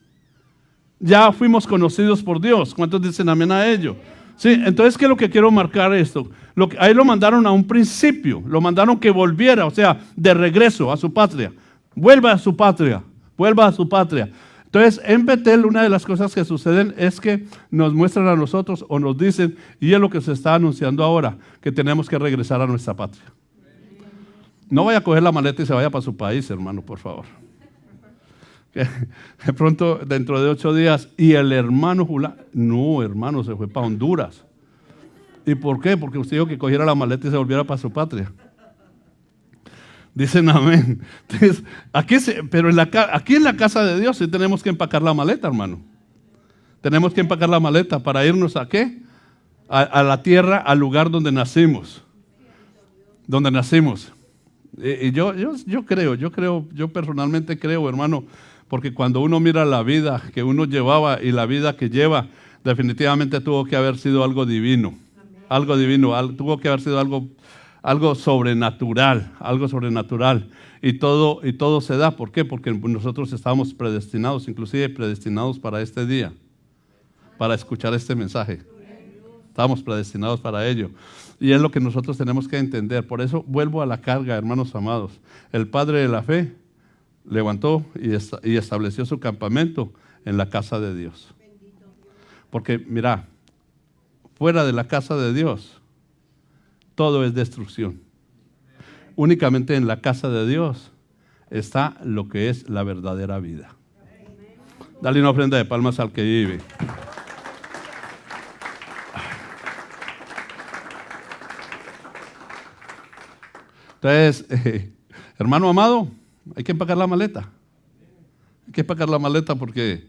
ya fuimos conocidos por Dios. ¿Cuántos dicen amén a ello? Sí, entonces, ¿qué es lo que quiero marcar esto? Ahí lo mandaron a un principio, lo mandaron que volviera, o sea, de regreso a su patria. Vuelva a su patria, vuelva a su patria. Entonces, en Betel, una de las cosas que suceden es que nos muestran a nosotros o nos dicen, y es lo que se está anunciando ahora, que tenemos que regresar a nuestra patria. No vaya a coger la maleta y se vaya para su país, hermano, por favor. Que de pronto, dentro de 8 días, y el hermano Julán, no, hermano, se fue para Honduras. ¿Y por qué? Porque usted dijo que cogiera la maleta y se volviera para su patria. Dicen amén. Entonces, aquí en la casa de Dios sí tenemos que empacar la maleta, hermano. Tenemos que empacar la maleta para irnos ¿a qué? A la tierra, al lugar donde nacimos. Donde nacimos. Y yo personalmente creo, hermano, porque cuando uno mira la vida que uno llevaba y la vida que lleva, definitivamente tuvo que haber sido algo divino. Algo divino, tuvo que haber sido algo sobrenatural, y todo se da. ¿Por qué? Porque nosotros estábamos predestinados, inclusive predestinados para este día, para escuchar este mensaje. Estábamos predestinados para ello, y es lo que nosotros tenemos que entender. Por eso vuelvo a la carga, hermanos amados. El padre de la fe levantó y estableció su campamento en la casa de Dios. Porque mira, fuera de la casa de Dios todo es destrucción. Únicamente en la casa de Dios está lo que es la verdadera vida. Dale una ofrenda de palmas al que vive. Entonces, hermano amado, hay que empacar la maleta. Hay que empacar la maleta porque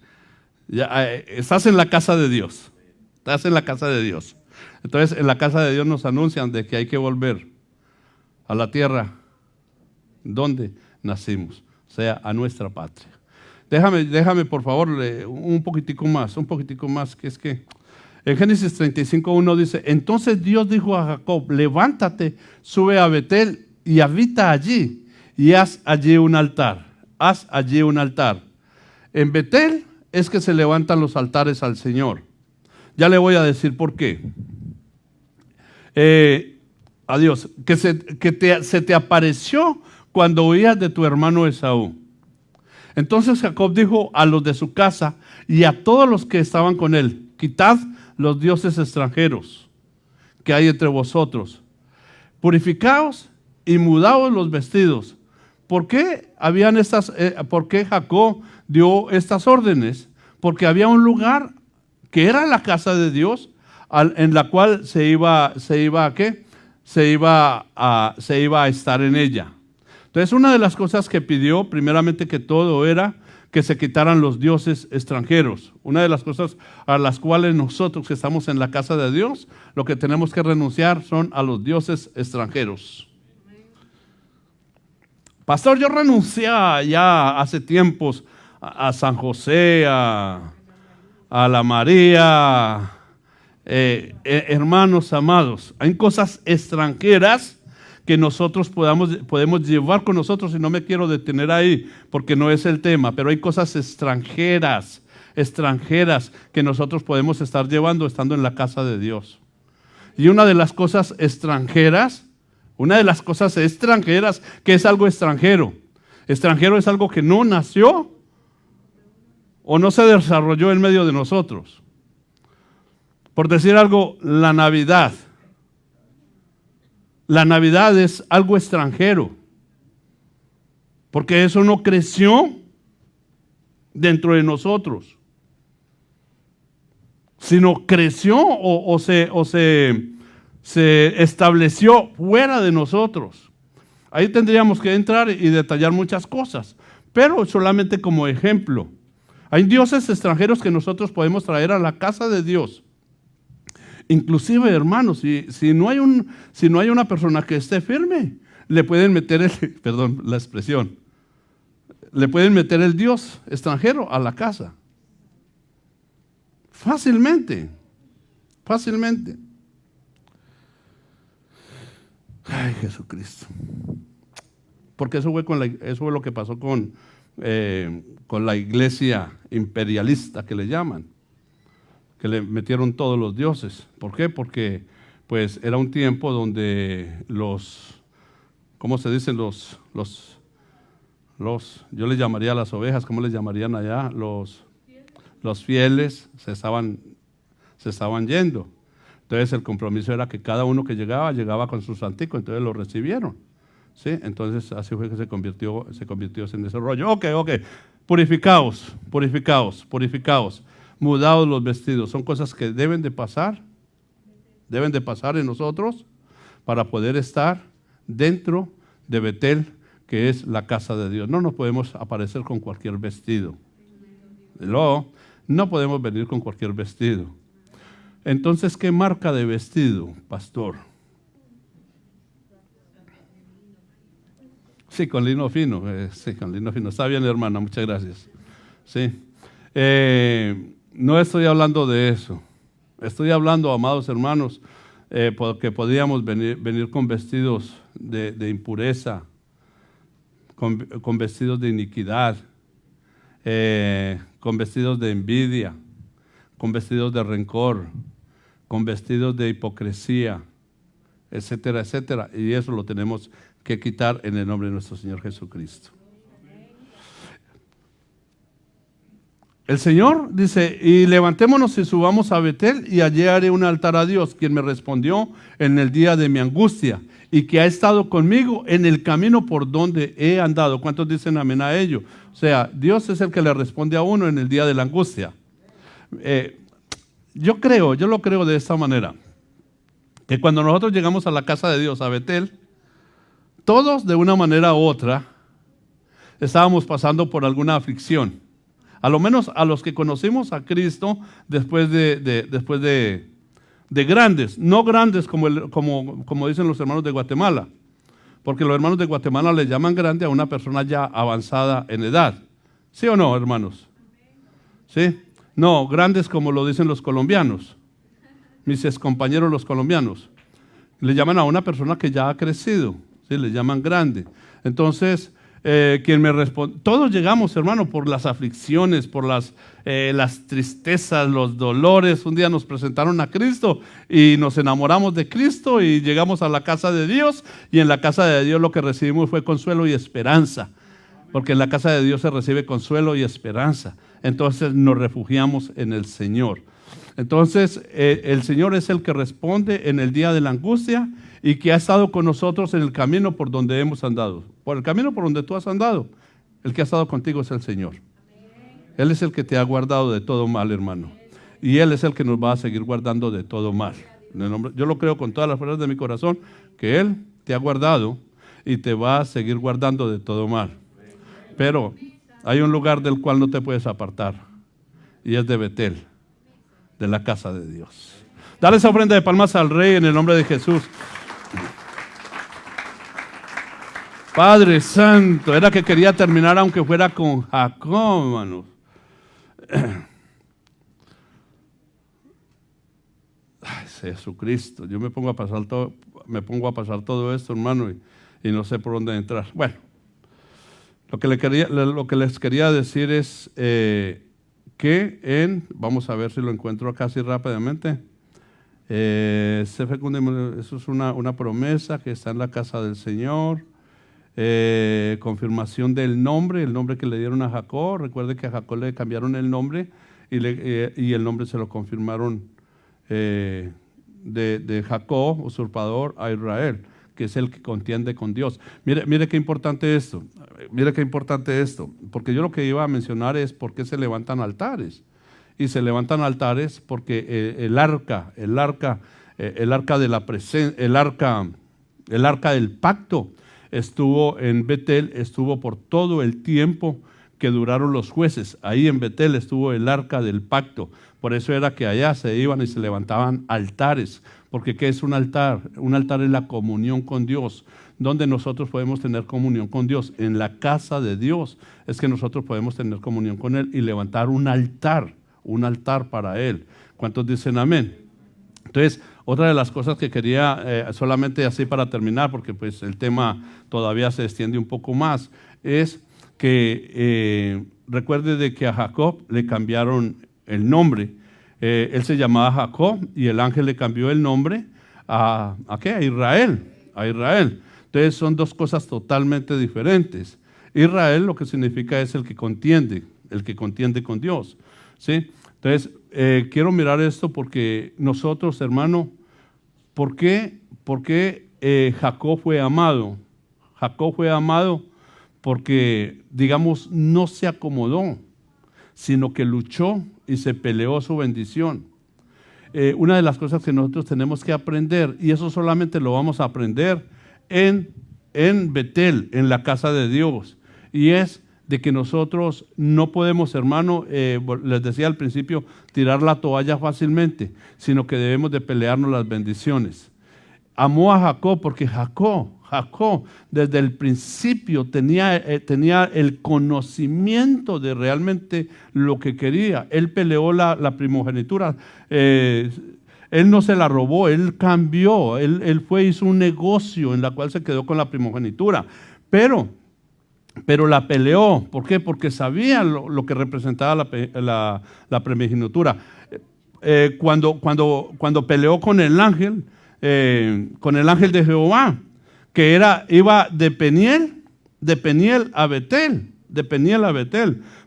ya estás en la casa de Dios. Estás en la casa de Dios. Entonces, en la casa de Dios nos anuncian de que hay que volver a la tierra donde nacimos, o sea, a nuestra patria. Déjame por favor un poquitico más, que es que en Génesis 35:1 dice, entonces Dios dijo a Jacob, levántate, sube a Betel y habita allí, y haz allí un altar. En Betel es que se levantan los altares al Señor. Ya le voy a decir por qué. A Dios, que se te apareció cuando oías de tu hermano Esaú. Entonces Jacob dijo a los de su casa y a todos los que estaban con él, quitad los dioses extranjeros que hay entre vosotros, purificaos y mudaos los vestidos. ¿Por qué Jacob dio estas órdenes? Porque había un lugar que era la casa de Dios, en la cual se iba a estar en ella. Entonces, una de las cosas que pidió, primeramente que todo, era que se quitaran los dioses extranjeros. Una de las cosas a las cuales nosotros que estamos en la casa de Dios, lo que tenemos que renunciar son a los dioses extranjeros. Pastor, yo renuncié ya hace tiempos a San José, a la María. Hermanos amados, hay cosas extranjeras que nosotros podemos llevar con nosotros, y no me quiero detener ahí porque no es el tema, pero hay cosas extranjeras que nosotros podemos estar llevando estando en la casa de Dios. Y una de las cosas extranjeras, que es algo extranjero es algo que no nació o no se desarrolló en medio de nosotros. Por decir algo, la Navidad. La Navidad es algo extranjero, porque eso no creció dentro de nosotros, sino creció o se estableció fuera de nosotros. Ahí tendríamos que entrar y detallar muchas cosas, pero solamente como ejemplo. Hay dioses extranjeros que nosotros podemos traer a la casa de Dios. Inclusive, hermanos, si no hay una persona que esté firme, le pueden meter perdón la expresión, le pueden meter el dios extranjero a la casa. Fácilmente. Fácilmente. Ay, Jesucristo. Porque eso fue lo que pasó con la iglesia imperialista que le llaman, que le metieron todos los dioses. ¿Por qué? Porque pues era un tiempo donde ¿cómo se dicen? Yo les llamaría las ovejas, ¿cómo les llamarían allá? Los fieles se estaban yendo. Entonces el compromiso era que cada uno que llegaba con su santico, entonces lo recibieron. ¿Sí? Entonces así fue que se convirtió en ese rollo. Ok. Purificaos. Mudaos los vestidos. Son cosas que deben de pasar en nosotros para poder estar dentro de Betel, que es la casa de Dios. No nos podemos aparecer con cualquier vestido. No podemos venir con cualquier vestido. Entonces, ¿qué marca de vestido, pastor? Sí, con lino fino. Está bien, hermana, muchas gracias. Sí. No estoy hablando de eso. Estoy hablando, amados hermanos, porque podríamos venir con vestidos de impureza, con vestidos de iniquidad, con vestidos de envidia, con vestidos de rencor, con vestidos de hipocresía, etcétera, etcétera. Y eso lo tenemos que quitar en el nombre de nuestro Señor Jesucristo. El Señor dice, y levantémonos y subamos a Betel, y allí haré un altar a Dios, quien me respondió en el día de mi angustia, y que ha estado conmigo en el camino por donde he andado. ¿Cuántos dicen amén a ello? O sea, Dios es el que le responde a uno en el día de la angustia. Yo lo creo de esta manera, que cuando nosotros llegamos a la casa de Dios, a Betel, todos de una manera u otra estábamos pasando por alguna aflicción. A lo menos a los que conocimos a Cristo después de grandes, no grandes como dicen los hermanos de Guatemala, porque los hermanos de Guatemala le llaman grande a una persona ya avanzada en edad. ¿Sí o no, hermanos? ¿Sí? No, grandes como lo dicen los colombianos, mis excompañeros los colombianos. Le llaman a una persona que ya ha crecido, ¿sí? Le llaman grande. Entonces, quien me responde, todos llegamos, hermano, por las aflicciones, por las tristezas, los dolores. Un día nos presentaron a Cristo y nos enamoramos de Cristo y llegamos a la casa de Dios, y en la casa de Dios lo que recibimos fue consuelo y esperanza, porque en la casa de Dios se recibe consuelo y esperanza. Entonces nos refugiamos en el Señor. Entonces el Señor es el que responde en el día de la angustia, y que ha estado con nosotros en el camino por donde hemos andado. Por el camino por donde tú has andado, el que ha estado contigo es el Señor. Él es el que te ha guardado de todo mal, hermano. Y Él es el que nos va a seguir guardando de todo mal. Yo lo creo con todas las fuerzas de mi corazón, que Él te ha guardado y te va a seguir guardando de todo mal. Pero hay un lugar del cual no te puedes apartar, y es de Betel, de la casa de Dios. Dale esa ofrenda de palmas al Rey en el nombre de Jesús. Padre Santo, era que quería terminar aunque fuera con Jacob, hermanos. Ay, Jesucristo, yo me pongo a pasar todo esto, hermano, y no sé por dónde entrar. Bueno, lo que les quería decir es que vamos a ver si lo encuentro acá así rápidamente. Eso es una promesa que está en la casa del Señor. Confirmación del nombre, el nombre que le dieron a Jacob. Recuerde que a Jacob le cambiaron el nombre y el nombre se lo confirmaron de Jacob, usurpador, a Israel, que es el que contiende con Dios. Mire qué importante esto. Porque yo lo que iba a mencionar es por qué se levantan altares. Y se levantan altares porque el arca de la presencia, el arca del pacto estuvo en Betel, estuvo por todo el tiempo que duraron los jueces. Ahí en Betel estuvo el arca del pacto. Por eso era que allá se iban y se levantaban altares. Porque ¿qué es un altar? Un altar es la comunión con Dios. ¿Dónde nosotros podemos tener comunión con Dios? En la casa de Dios es que nosotros podemos tener comunión con Él y levantar un altar para Él. ¿Cuántos dicen amén? Entonces, otra de las cosas que quería, solamente así para terminar, porque pues el tema todavía se extiende un poco más, es que recuerde de que a Jacob le cambiaron el nombre. Él se llamaba Jacob y el ángel le cambió el nombre ¿a qué? A Israel. Entonces son dos cosas totalmente diferentes. Israel lo que significa es el que contiende con Dios, ¿sí? Entonces quiero mirar esto porque nosotros, hermano, ¿por qué Jacob fue amado? Jacob fue amado porque, digamos, no se acomodó, sino que luchó y se peleó su bendición. Una de las cosas que nosotros tenemos que aprender, y eso solamente lo vamos a aprender en Betel, en la casa de Dios, y es de que nosotros no podemos, hermano, les decía al principio, tirar la toalla fácilmente, sino que debemos de pelearnos las bendiciones. Amó a Jacob porque Jacob desde el principio tenía el conocimiento de realmente lo que quería. Él peleó la primogenitura. Él no se la robó, él cambió, él hizo un negocio en la cual se quedó con la primogenitura. Pero la peleó. ¿Por qué? Porque sabía lo que representaba la primogenitura. Cuando peleó con el ángel de Jehová, que iba de Peniel a Betel,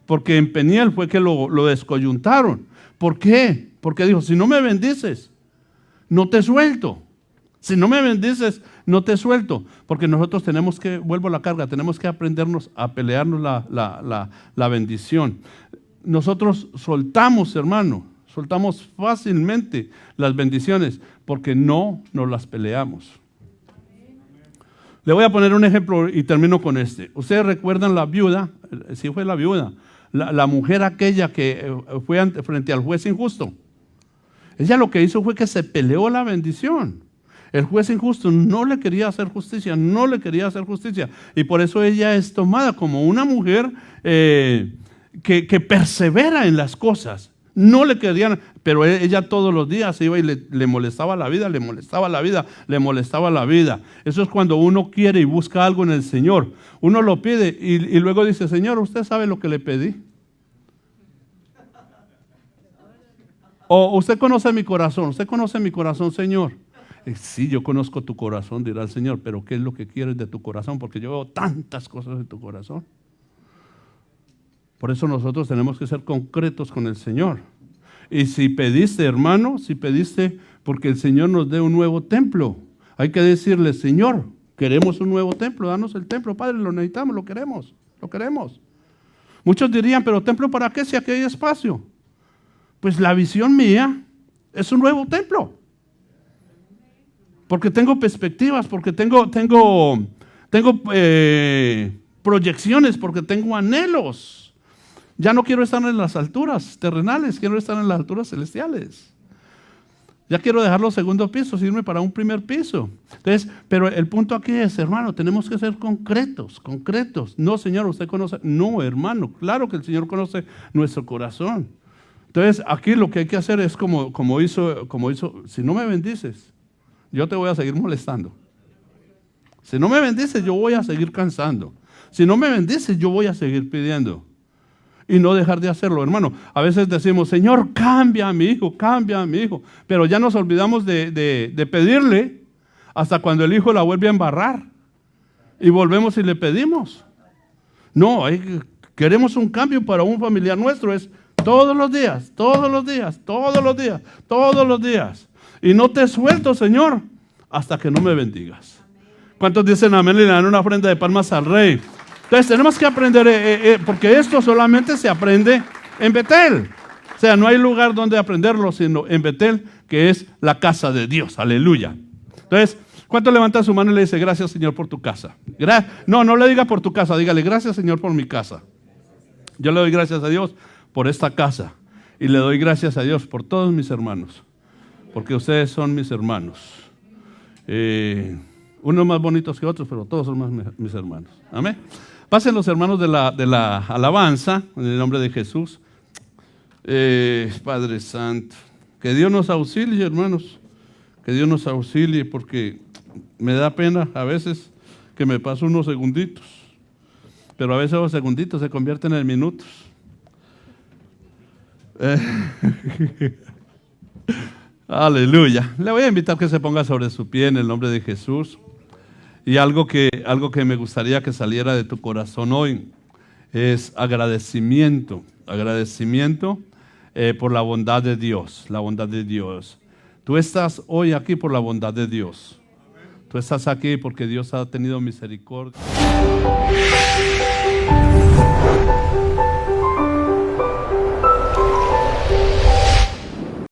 porque en Peniel fue que lo descoyuntaron. ¿Por qué? Porque dijo, si no me bendices, no te suelto. Si no me bendices, no te suelto. Porque nosotros vuelvo a la carga, tenemos que aprendernos a pelearnos la bendición. Nosotros soltamos, hermano, soltamos fácilmente las bendiciones porque no nos las peleamos. Le voy a poner un ejemplo y termino con este. Ustedes recuerdan la viuda, sí fue la viuda, la mujer aquella que fue frente al juez injusto. Ella lo que hizo fue que se peleó la bendición. El juez injusto no le quería hacer justicia, y por eso ella es tomada como una mujer que persevera en las cosas. No le querían, pero ella todos los días iba y le molestaba la vida. Eso es cuando uno quiere y busca algo en el Señor. Uno lo pide y luego dice, Señor, ¿usted sabe lo que le pedí? O usted conoce mi corazón, Señor. Sí, yo conozco tu corazón, dirá el Señor, pero ¿qué es lo que quieres de tu corazón? Porque yo veo tantas cosas en tu corazón. Por eso nosotros tenemos que ser concretos con el Señor. Y si pediste, hermano, porque el Señor nos dé un nuevo templo, hay que decirle, Señor, queremos un nuevo templo, danos el templo, Padre, lo necesitamos, lo queremos. Muchos dirían, pero ¿templo para qué si aquí hay espacio? Pues la visión mía es un nuevo templo. Porque tengo perspectivas, porque tengo proyecciones, porque tengo anhelos. Ya no quiero estar en las alturas terrenales, quiero estar en las alturas celestiales. Ya quiero dejar los segundos pisos, irme para un primer piso. Entonces, pero el punto aquí es, hermano, tenemos que ser concretos. No, Señor, usted conoce. No, hermano, claro que el Señor conoce nuestro corazón. Entonces, aquí lo que hay que hacer es como hizo, si no me bendices, yo te voy a seguir molestando. Si no me bendices, yo voy a seguir cansando. Si no me bendices, yo voy a seguir pidiendo. Y no dejar de hacerlo, hermano. A veces decimos, Señor, cambia a mi hijo. Pero ya nos olvidamos de pedirle hasta cuando el hijo la vuelve a embarrar. Y volvemos y le pedimos. No, queremos un cambio para un familiar nuestro. Es todos los días. Y no te suelto, Señor, hasta que no me bendigas. ¿Cuántos dicen amén y le dan una ofrenda de palmas al Rey? Entonces tenemos que aprender, porque esto solamente se aprende en Betel. O sea, no hay lugar donde aprenderlo, sino en Betel, que es la casa de Dios. Aleluya. Entonces, ¿cuánto levanta su mano y le dice, gracias, Señor, por tu casa? No le diga por tu casa, dígale, gracias, Señor, por mi casa. Yo le doy gracias a Dios por esta casa y le doy gracias a Dios por todos mis hermanos, porque ustedes son mis hermanos. Unos más bonitos que otros, pero todos son mis hermanos. Amén. Pasen los hermanos de la alabanza, en el nombre de Jesús. Padre Santo, que Dios nos auxilie, hermanos, que Dios nos auxilie, porque me da pena a veces que me paso unos segunditos, pero a veces los segunditos se convierten en minutos. Aleluya. Le voy a invitar que se ponga sobre su pie en el nombre de Jesús. Y algo que me gustaría que saliera de tu corazón hoy es agradecimiento. Agradecimiento por la bondad de Dios. La bondad de Dios. Tú estás hoy aquí por la bondad de Dios. Tú estás aquí porque Dios ha tenido misericordia.